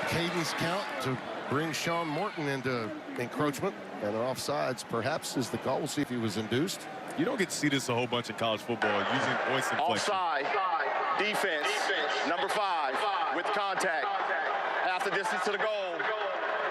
cadence count to bring Sean Morton into encroachment. And an offsides perhaps is the call. We'll see if he was induced. You don't get to see this a whole bunch in college football using voice inflection. Offside. Defense. Number 5 with contact. Half the distance to the goal.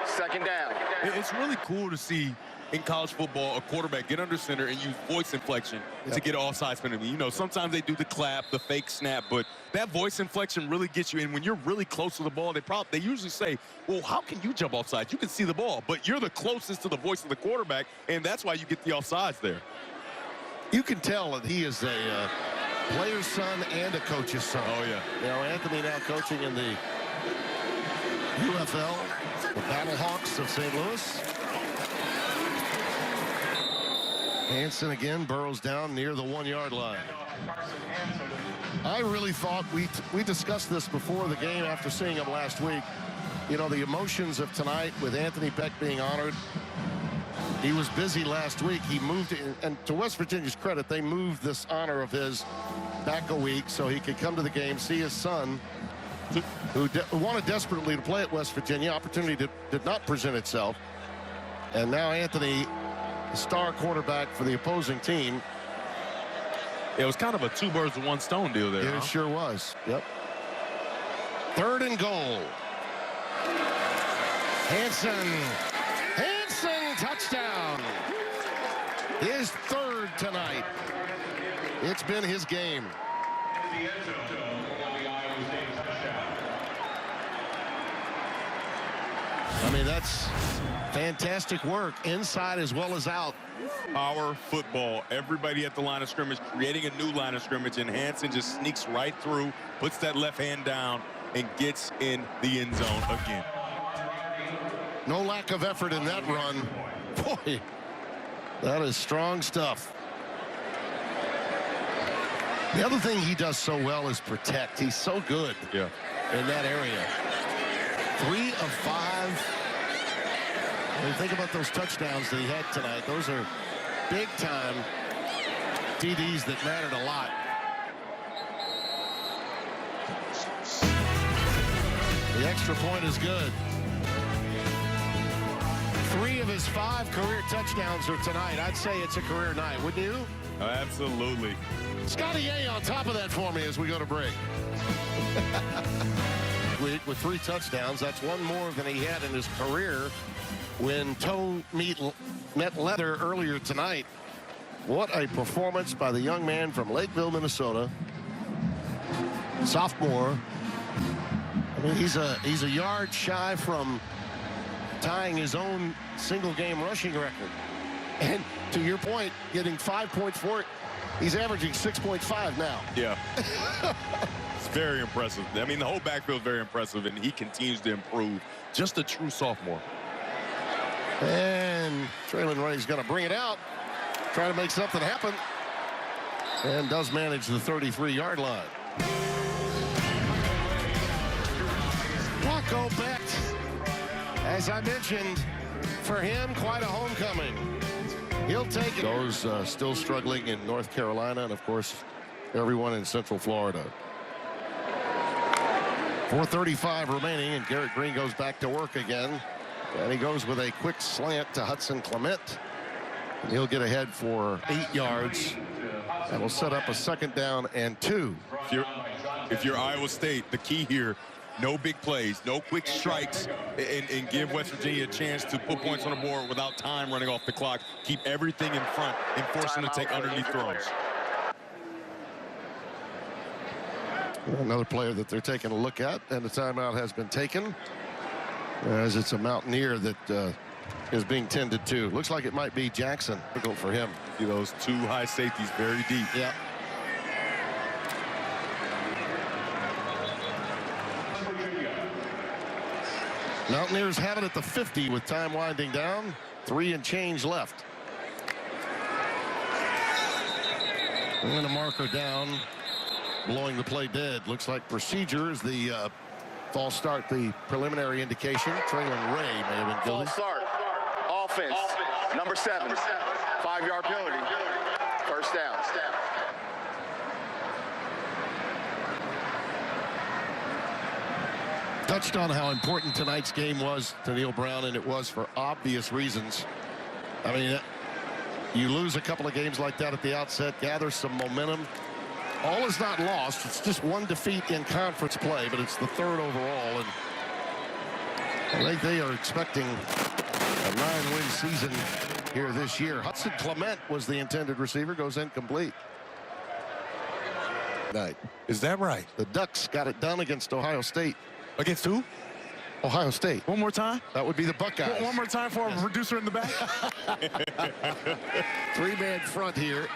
2nd down. It's really cool to see in college football a quarterback get under center and use voice inflection to get offside penalty. You know, sometimes they do the clap, the fake snap, but that voice inflection really gets you in. When you're really close to the ball, they usually say, well, how can you jump offside? You can see the ball, but you're the closest to the voice of the quarterback, and that's why you get the offsides there. You can tell that he is a player's son and a coach's son. Oh, yeah. You know, Anthony now coaching in the UFL, the Battlehawks of St. Louis. Hansen again burrows down near the 1-yard line. I really thought we discussed this before the game after seeing him last week. You know, the emotions of tonight with Anthony Becht being honored. He was busy last week. He moved, and to West Virginia's credit, they moved this honor of his back a week so he could come to the game, see his son, who wanted desperately to play at West Virginia. Opportunity did not present itself. And now Anthony, the star quarterback for the opposing team. It was kind of a 2 birds with 1 stone deal there. It sure was. Yep. 3rd and goal. Hansen, touchdown. His third tonight. It's been his game. I mean, that's fantastic work, inside as well as out. Power football. Everybody at the line of scrimmage creating a new line of scrimmage, and Hansen just sneaks right through, puts that left hand down, and gets in the end zone again. No lack of effort in that run. Boy, that is strong stuff. The other thing he does so well is protect. He's so good in that area. 3 of 5. When you think about those touchdowns that he had tonight, those are big-time TDs that mattered a lot. The extra point is good. 3 of his 5 career touchdowns are tonight. I'd say it's a career night, wouldn't you? Absolutely. Scotty A on top of that for me as we go to break. With 3 touchdowns, that's 1 more than he had in his career when toe met leather earlier tonight. What a performance by the young man from Lakeville, Minnesota. Sophomore. I mean, he's a yard shy from tying his own single-game rushing record. And to your point, getting 5.4, he's averaging 6.5 now. Yeah. It's very impressive. I mean, the whole backfield is very impressive, and he continues to improve. Just a true sophomore. And Traylon Ray's going to bring it out, try to make something happen, and does manage the 33-yard line. Rocco Beck, as I mentioned, for him, quite a homecoming. He'll take it. Those still struggling in North Carolina, and of course, everyone in Central Florida. 4:35 remaining, and Garrett Green goes back to work again. And he goes with a quick slant to Hudson Clement. And he'll get ahead for 8 yards. And will set up a 2nd down and 2. If you're Iowa State, the key here, no big plays, no quick strikes, and give West Virginia a chance to put points on the board without time running off the clock. Keep everything in front and force them to take underneath throws. Another player that they're taking a look at, and the timeout has been taken, as it's a Mountaineer that is being tended to. Looks like it might be Jackson. Difficult for him. See those 2 high safeties very deep. Yeah. Mountaineers have it at the 50 with time winding down. 3 and change left. I'm going to mark her down, blowing the play dead. Looks like procedure is the false start, the preliminary indication. Traylon Ray may have been guilty. False start. Offense. Number 7. 5-yard penalty. 1st down. Touched on how important tonight's game was to Neil Brown, and it was for obvious reasons. I mean, you lose a couple of games like that at the outset, gather some momentum. All is not lost. It's just 1 defeat in conference play, but it's the 3rd overall, and I think they are expecting a 9-win season here this year. Hudson Clement was the intended receiver, goes incomplete. Night. Is that right? The Ducks got it done against Ohio State. Against who? Ohio State. One more time? That would be the Buckeyes. One more time for our producer in the back. 3-man front here.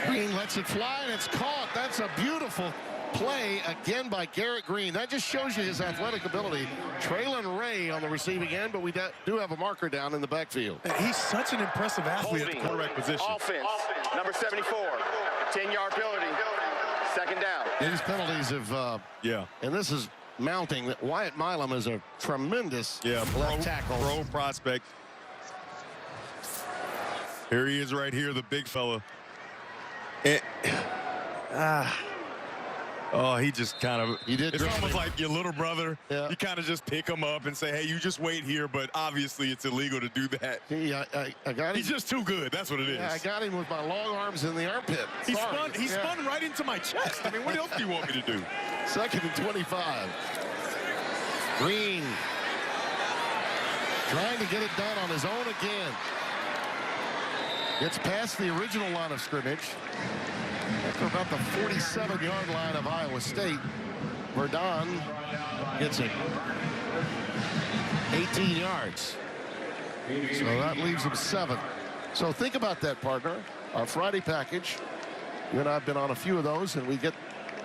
Green lets it fly, and it's caught. That's a beautiful play again by Garrett Green. That just shows you his athletic ability. Traylon Ray on the receiving end, but we do have a marker down in the backfield. He's such an impressive athlete at the quarterback position. Offense. Number 74. 10-yard penalty. 2nd down. These penalties have, and this is mounting. Wyatt Milam is a tremendous left tackle. Pro prospect. Here he is right here, the big fella. Oh, he just kind of, it's almost like your little brother. Yeah. You kind of just pick him up and say, hey, you just wait here, but obviously it's illegal to do that. I got him. He's just too good. That's what it is. Yeah, I got him with my long arms in the armpit. He spun right into my chest. I mean, what else do you want me to do? 2nd and 25. Green trying to get it done on his own again. Gets past the original line of scrimmage. After about the 47-yard line of Iowa State, Verdon gets it. 18 yards. So that leaves him 7. So think about that, partner. Our Friday package. You and I have been on a few of those, and we get,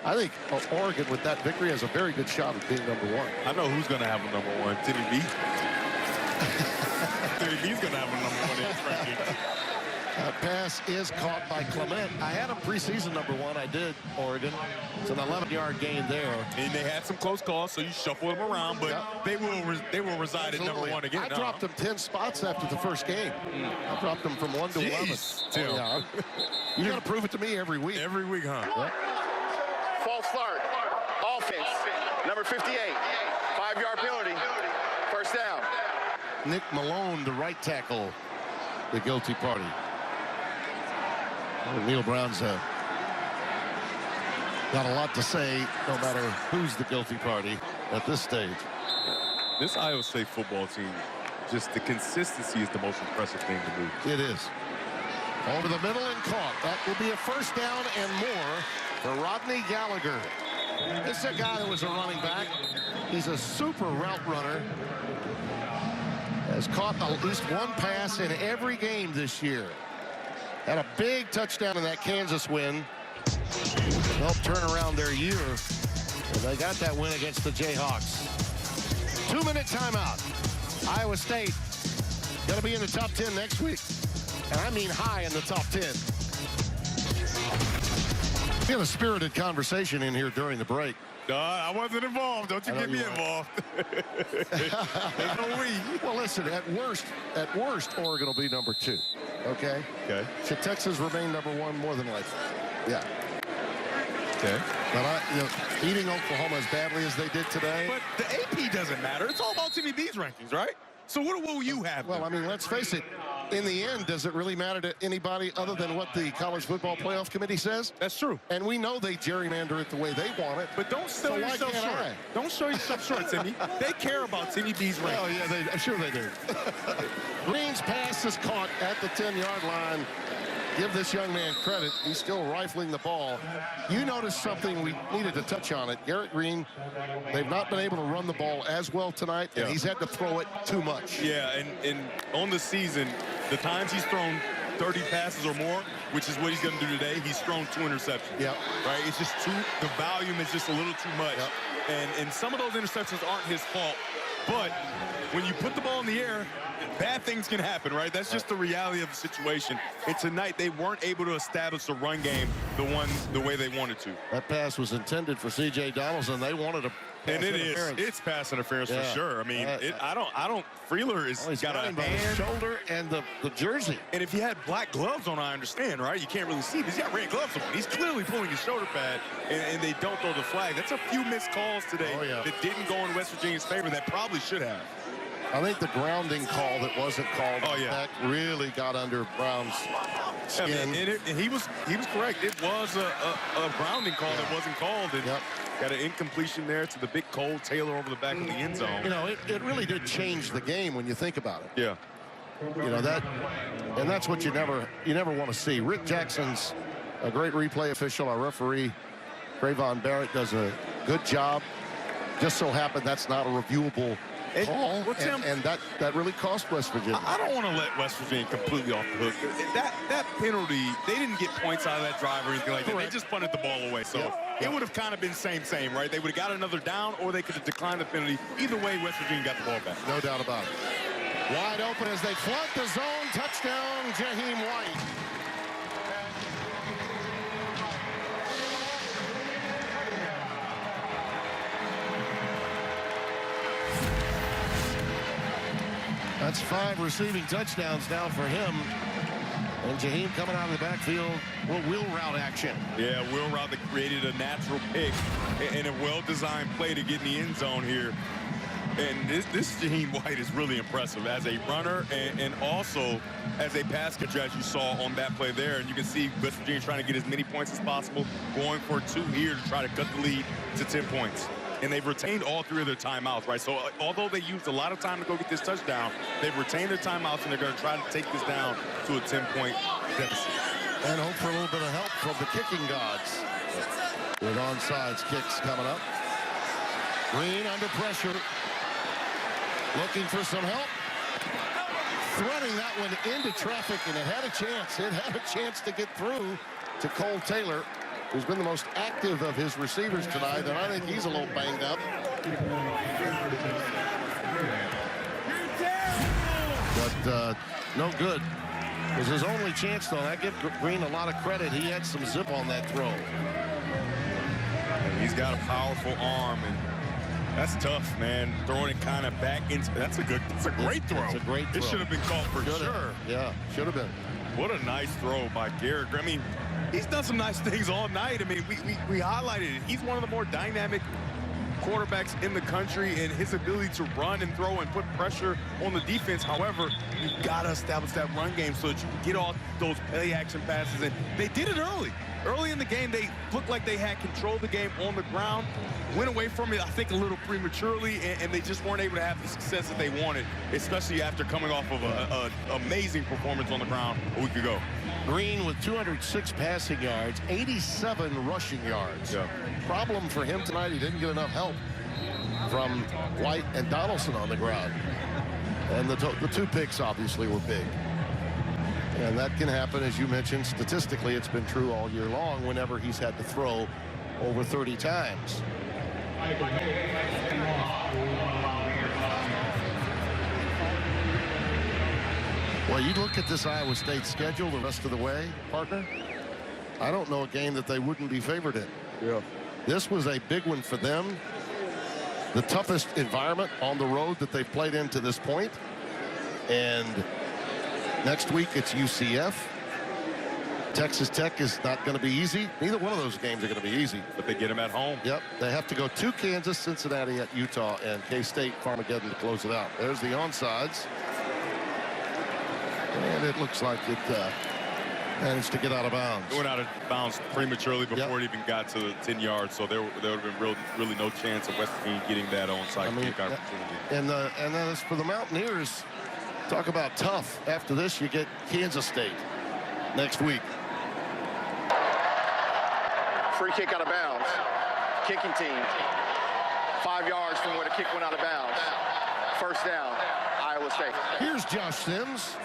I think, Oregon with that victory has a very good shot at being #1. I know who's going to have a #1. Timmy B. Timmy B's going to have a #1 in his rankings. That pass is caught by Clement. I had him preseason #1. I did, Oregon. It's an 11-yard gain there. And they had some close calls, so you shuffle them around, but they will reside Absolutely. at #1 again. I dropped them 10 spots after the first game. I dropped them from 1 to 11. Tim. Yeah. You got to prove it to me every week. Every week, huh? Yeah. False start. Offense. Number 58. 5-yard penalty. First down. Nick Malone, the right tackle, the guilty party. Neil Brown's got a lot to say, no matter who's the guilty party at this stage. This Iowa State football team, just the consistency is the most impressive thing to me. It is. Over the middle and caught. That will be a first down and more for Rodney Gallagher. This is a guy that was a running back. He's a super route runner. Has caught at least one pass in every game this year. Had a big touchdown in that Kansas win. Helped turn around their year. And they got that win against the Jayhawks. 2-minute timeout. Iowa State going to be in the top 10 next week. And I mean high in the top 10. We had a spirited conversation in here during the break. I wasn't involved. Don't you get me involved. There's no we. Well, listen, at worst, Oregon will be #2. Okay? Okay. Should Texas remain #1 more than likely? Yeah. Okay. But beating Oklahoma as badly as they did today. But the AP doesn't matter. It's all about Timmy B's rankings, right? So what will you have? Well, I mean, let's face it. In the end, does it really matter to anybody other than what the College Football Playoff Committee says? That's true. And we know they gerrymander it the way they want it. But don't sell yourself short. Don't show yourself short, Timmy. They care about Timmy B's rankings. Oh, yeah, I'm sure they do. Green's pass is caught at the 10-yard line. Give this young man credit. He's still rifling the ball. You noticed something, we needed to touch on it. Garrett Green, they've not been able to run the ball as well tonight, and he's had to throw it too much. Yeah, and on the season, the times he's thrown 30 passes or more, which is what he's going to do today, he's thrown 2 interceptions. Yep. Right? It's just the volume is just a little too much. Yep. And some of those interceptions aren't his fault. But when you put the ball in the air, bad things can happen, right? That's just the reality of the situation. And tonight, they weren't able to establish the run game the way they wanted to. That pass was intended for C.J. Donaldson. They wanted a pass interference. It's pass interference for sure. I mean, Freeler has got a hand, shoulder, and the jersey. And if he had black gloves on, I understand, right? You can't really see. He's got red gloves on. He's clearly pulling his shoulder pad, and they don't throw the flag. That's a few missed calls today that didn't go in West Virginia's favor that probably should have. I think the grounding call that wasn't called back really got under Brown's skin. And he was correct. It was a grounding call that wasn't called. And got an incompletion there to the big Cole Taylor over the back of the end zone. You know, it really did change the game when you think about it. Yeah. You know, that's what you never want to see. Rick Jackson's a great replay official. Our referee, Trayvon Barrett, does a good job. Just so happened that's not a reviewable call, and that really cost West Virginia. I don't want to let West Virginia completely off the hook. That penalty, they didn't get points out of that drive or anything like that. They just punted the ball away. So it would have kind of been same, right? They would have got another down, or they could have declined the penalty. Either way, West Virginia got the ball back. No doubt about it. Wide open as they flood the zone. Touchdown, Jaheim White. That's 5 receiving touchdowns now for him. And Jaheim coming out of the backfield. Wheel route action. Yeah, wheel route that created a natural pick and a well-designed play to get in the end zone here. And this Jaheim White is really impressive as a runner and also as a pass catcher, as you saw on that play there. And you can see West Virginia trying to get as many points as possible, going for 2 here to try to cut the lead to 10 points. and they've retained all 3 of their timeouts, right? So although they used a lot of time to go get this touchdown, they've retained their timeouts, and they're going to try to take this down to a 10-point deficit. And hope for a little bit of help from the kicking gods with onside kicks coming up. Green under pressure, looking for some help. Threading that one into traffic, and it had a chance. It had a chance to get through to Cole Taylor, who's been the most active of his receivers tonight, and I think he's a little banged up. But no good. It was his only chance, though. I give Green a lot of credit. He had some zip on that throw. And he's got a powerful arm, and that's tough, man. Throwing it kind of back into. That's a great throw. It's a great throw. It should have been called for sure. Yeah, should have been. What a nice throw by Garrett. I mean, he's done some nice things all night. I mean, we highlighted it. He's one of the more dynamic quarterbacks in the country, and his ability to run and throw and put pressure on the defense. However, you've got to establish that run game so that you can get off those play action passes, and they did it early. Early in the game, they looked like they had control of the game on the ground, went away from it, I think, a little prematurely, and they just weren't able to have the success that they wanted, especially after coming off of an amazing performance on the ground a week ago. Green with 206 passing yards, 87 rushing yards. Yeah. Problem for him tonight, he didn't get enough help from White and Donaldson on the ground. And the 2 picks obviously were big. And that can happen, as you mentioned. Statistically, it's been true all year long whenever he's had to throw over 30 times. Well, you look at this Iowa State schedule the rest of the way, partner. I don't know a game that they wouldn't be favored in. Yeah. This was a big one for them. The toughest environment on the road that they've played in to this point. And next week, it's UCF. Texas Tech is not going to be easy. Neither one of those games are going to be easy. But they get them at home. Yep. They have to go to Kansas, Cincinnati at Utah, and K-State Farmageddon to close it out. There's the onside. And it looks like it managed to get out of bounds. It went out of bounds prematurely before it even got to the 10 yards, so there would have been really no chance of West Virginia getting that onside kick opportunity. And then as for the Mountaineers, talk about tough. After this, you get Kansas State next week. Free kick out of bounds. Kicking team. 5 yards from where the kick went out of bounds. First down, Iowa State. Here's Josh Sims.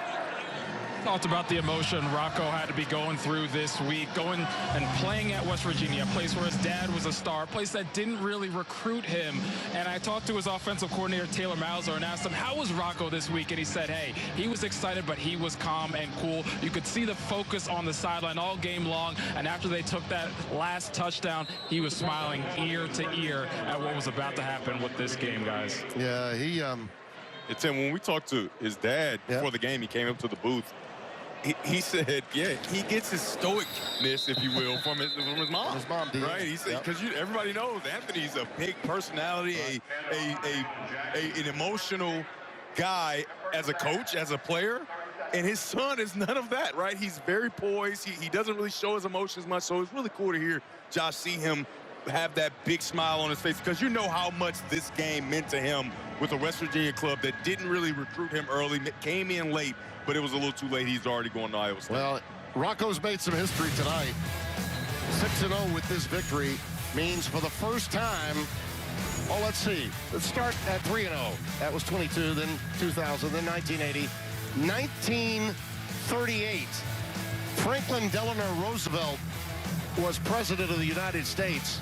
Talked about the emotion Rocco had to be going through this week, going and playing at West Virginia, a place where his dad was a star, a place that didn't really recruit him. And I talked to his offensive coordinator, Taylor Mauser, and asked him, how was Rocco this week? And he said, hey, he was excited, but he was calm and cool. You could see the focus on the sideline all game long. And after they took that last touchdown, he was smiling ear to ear at what was about to happen with this game, guys. Yeah, It's him. When we talked to his dad before the game, he came up to the booth. He said, yeah, he gets his stoicness, if you will, from his mom. His mom did. Right? He said, because everybody knows Anthony's a big personality, an emotional guy as a coach, as a player. And his son is none of that, right? He's very poised. He doesn't really show his emotions much. So it's really cool to hear Josh see him have that big smile on his face, because you know how much this game meant to him with a West Virginia club that didn't really recruit him early, came in late, but it was a little too late. He's already going to Iowa State. Well, Rocco's made some history tonight. 6-0 with this victory means for the first time, well, let's see. Let's start at 3-0. That was 22, then 2000, then 1980. 1938, Franklin Delano Roosevelt was president of the United States.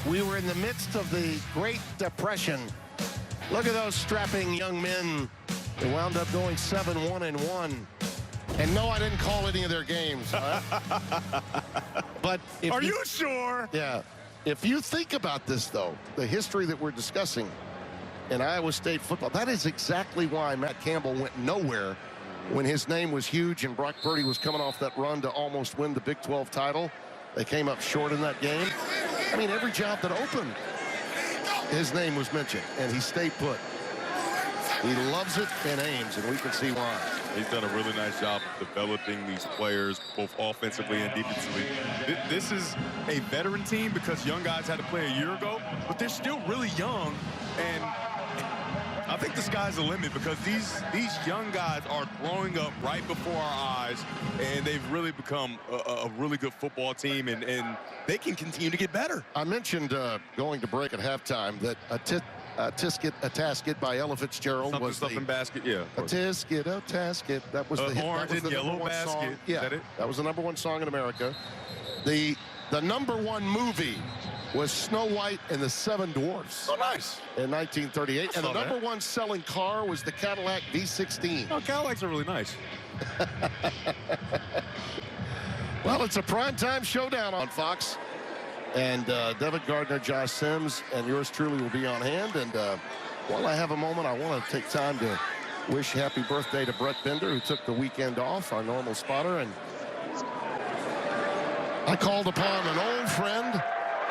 We were in the midst of the Great Depression. Look at those strapping young men. They wound up going 7-1-1. And no, I didn't call any of their games. But if Are you sure? Yeah. If you think about this, though, the history that we're discussing in Iowa State football, that is exactly why Matt Campbell went nowhere when his name was huge and Brock Purdy was coming off that run to almost win the Big 12 title. They came up short in that game. I mean, every job that opened, his name was mentioned, and he stayed put. He loves it in Ames, and we can see why. He's done a really nice job of developing these players, both offensively and defensively. This is a veteran team because young guys had to play a year ago, but they're still really young. And I think the sky's the limit because these young guys are growing up right before our eyes, and they've really become a really good football team, and they can continue to get better. I mentioned going to break at halftime that a Tasket by Ella Fitzgerald was Something basket, yeah. A Tisket, a Tasket. That was the hit. Orange That was the and yellow number one basket. song. Is Yeah, that it? That was the #1 song in America. The #1 movie was Snow White and the Seven Dwarfs. Oh, nice. In 1938. And the saw that. #1 selling car was the Cadillac V16. Oh, Cadillacs are really nice. Well, it's a primetime showdown on Fox. And Devin Gardner, Josh Sims, and yours truly will be on hand. And while I have a moment, I want to take time to wish happy birthday to Brett Bender, who took the weekend off, our normal spotter. And I called upon an old friend,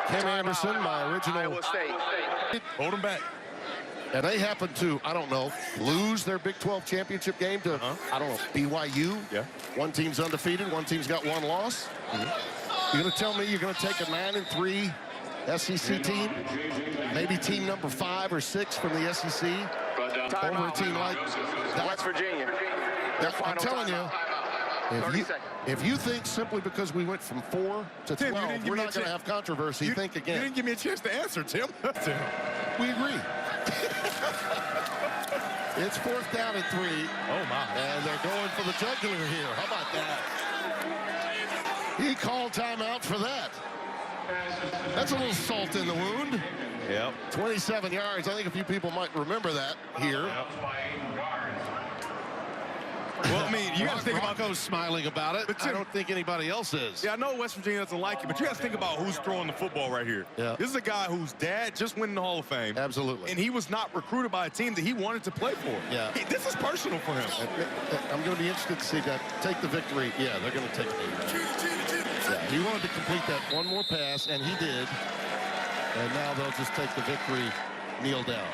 Ken Anderson, my original. Iowa State. Hold them back. And they happened to, I don't know, lose their Big 12 championship game to, I don't know, BYU. Yeah. One team's undefeated, one team's got one loss. You're going to tell me you're going to take a 9-3 SEC team, maybe team number 5 or 6 from the SEC, over a team like West Virginia. Their final I'm telling timeout. you, if you think simply because we went from 4 to Tim, you 12, didn't give we're me a not going to chance. have controversy, think You again. didn't give me a chance to answer, Tim. We agree. It's 4th down and 3. Oh, my. And they're going for the jugular here. How about that? He called timeout for that. That's a little salt in the wound. Yep. 27 yards. I think a few people might remember that here. Well, I mean, you got to think about Rocco's smiling about it. But I don't think anybody else is. Yeah, I know West Virginia doesn't like it, but you got to think about who's throwing the football right here. Yeah. This is a guy whose dad just went in the Hall of Fame. Absolutely. And he was not recruited by a team that he wanted to play for. Yeah. This is personal for him. I'm going to be interested to see that. Take the victory. Yeah, they're going to take it. Yeah, he wanted to complete that one more pass, and he did. And now they'll just take the victory, kneel down.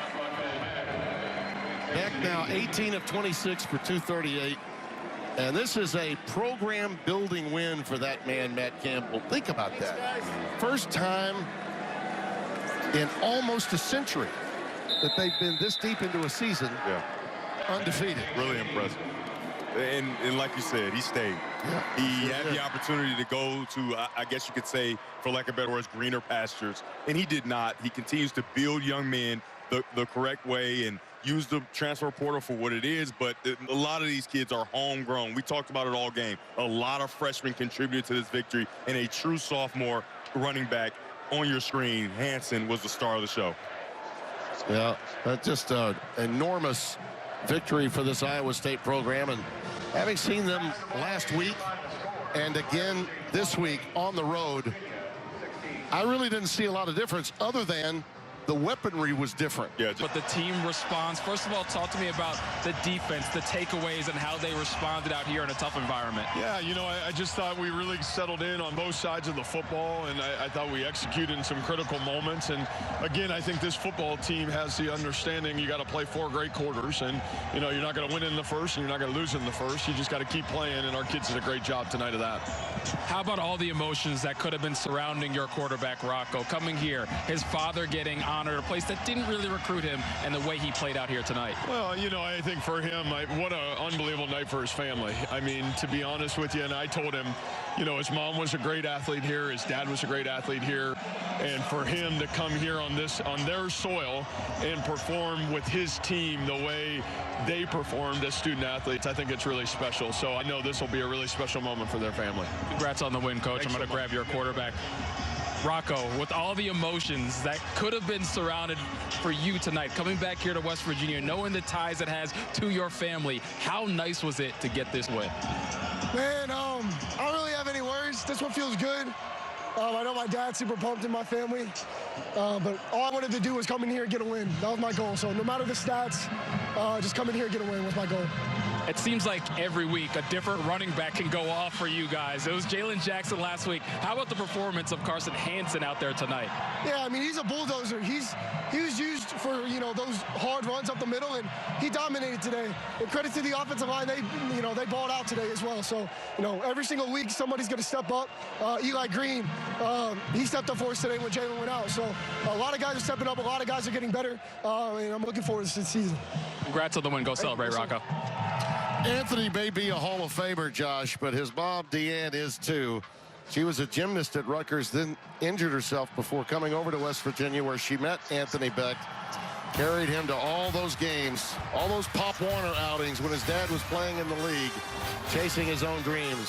Beck now 18 of 26 for 238. And this is a program-building win for that man, Matt Campbell. Think about that. First time in almost a century that they've been this deep into a season undefeated. Really impressive. And like you said, he stayed. Yeah, He had the opportunity to go to, I guess you could say, for lack of better words, greener pastures. And he did not. He continues to build young men the correct way and use the transfer portal for what it is. But a lot of these kids are homegrown. We talked about it all game. A lot of freshmen contributed to this victory. And a true sophomore running back on your screen, Hansen, was the star of the show. Yeah, that's just an enormous victory for this Iowa State program. And having seen them last week and again this week on the road, I really didn't see a lot of difference other than the weaponry was different. Yeah, But the team responds. First of all, talk to me about the defense, the takeaways, and how they responded out here in a tough environment. Yeah, you know, I just thought we really settled in on both sides of the football, and I thought we executed in some critical moments. And again, I think this football team has the understanding you got to play 4 great quarters, and you know, you're not going to win in the first, and you're not going to lose in the first. You just got to keep playing, and our kids did a great job tonight of that. How about all the emotions that could have been surrounding your quarterback, Rocco, coming here, his father getting honored, a place that didn't really recruit him, and the way he played out here tonight? Well, you know, I think for him, what an unbelievable night for his family. I mean, to be honest with you, and I told him, you know, his mom was a great athlete here, his dad was a great athlete here, and for him to come here on their soil and perform with his team the way they performed as student athletes, I think it's really special. So I know this will be a really special moment for their family. Congrats on the win, Coach. Thanks I'm going to so much. grab your quarterback. Rocco, with all the emotions that could have been surrounded for you tonight, coming back here to West Virginia, knowing the ties it has to your family, how nice was it to get this win? Man, I don't really have any words. This one feels good. I know my dad's super pumped in my family, but all I wanted to do was come in here and get a win. That was my goal. So no matter the stats, just come in here and get a win was my goal. It seems like every week a different running back can go off for you guys. It was Jalen Jackson last week. How about the performance of Carson Hansen out there tonight? Yeah, I mean, he's a bulldozer. He was used for, you know, those hard runs up the middle, and he dominated today. And credit to the offensive line, they balled out today as well. So, you know, every single week somebody's going to step up. Eli Green, he stepped up for us today when Jalen went out. So a lot of guys are stepping up. A lot of guys are getting better, and I'm looking forward to this season. Congrats on the win. Go celebrate, Rocco. Anthony may be a Hall of Famer, Josh, but his mom, Deanne, is too. She was a gymnast at Rutgers, then injured herself before coming over to West Virginia, where she met Anthony Beck, carried him to all those games, all those Pop Warner outings when his dad was playing in the league, chasing his own dreams.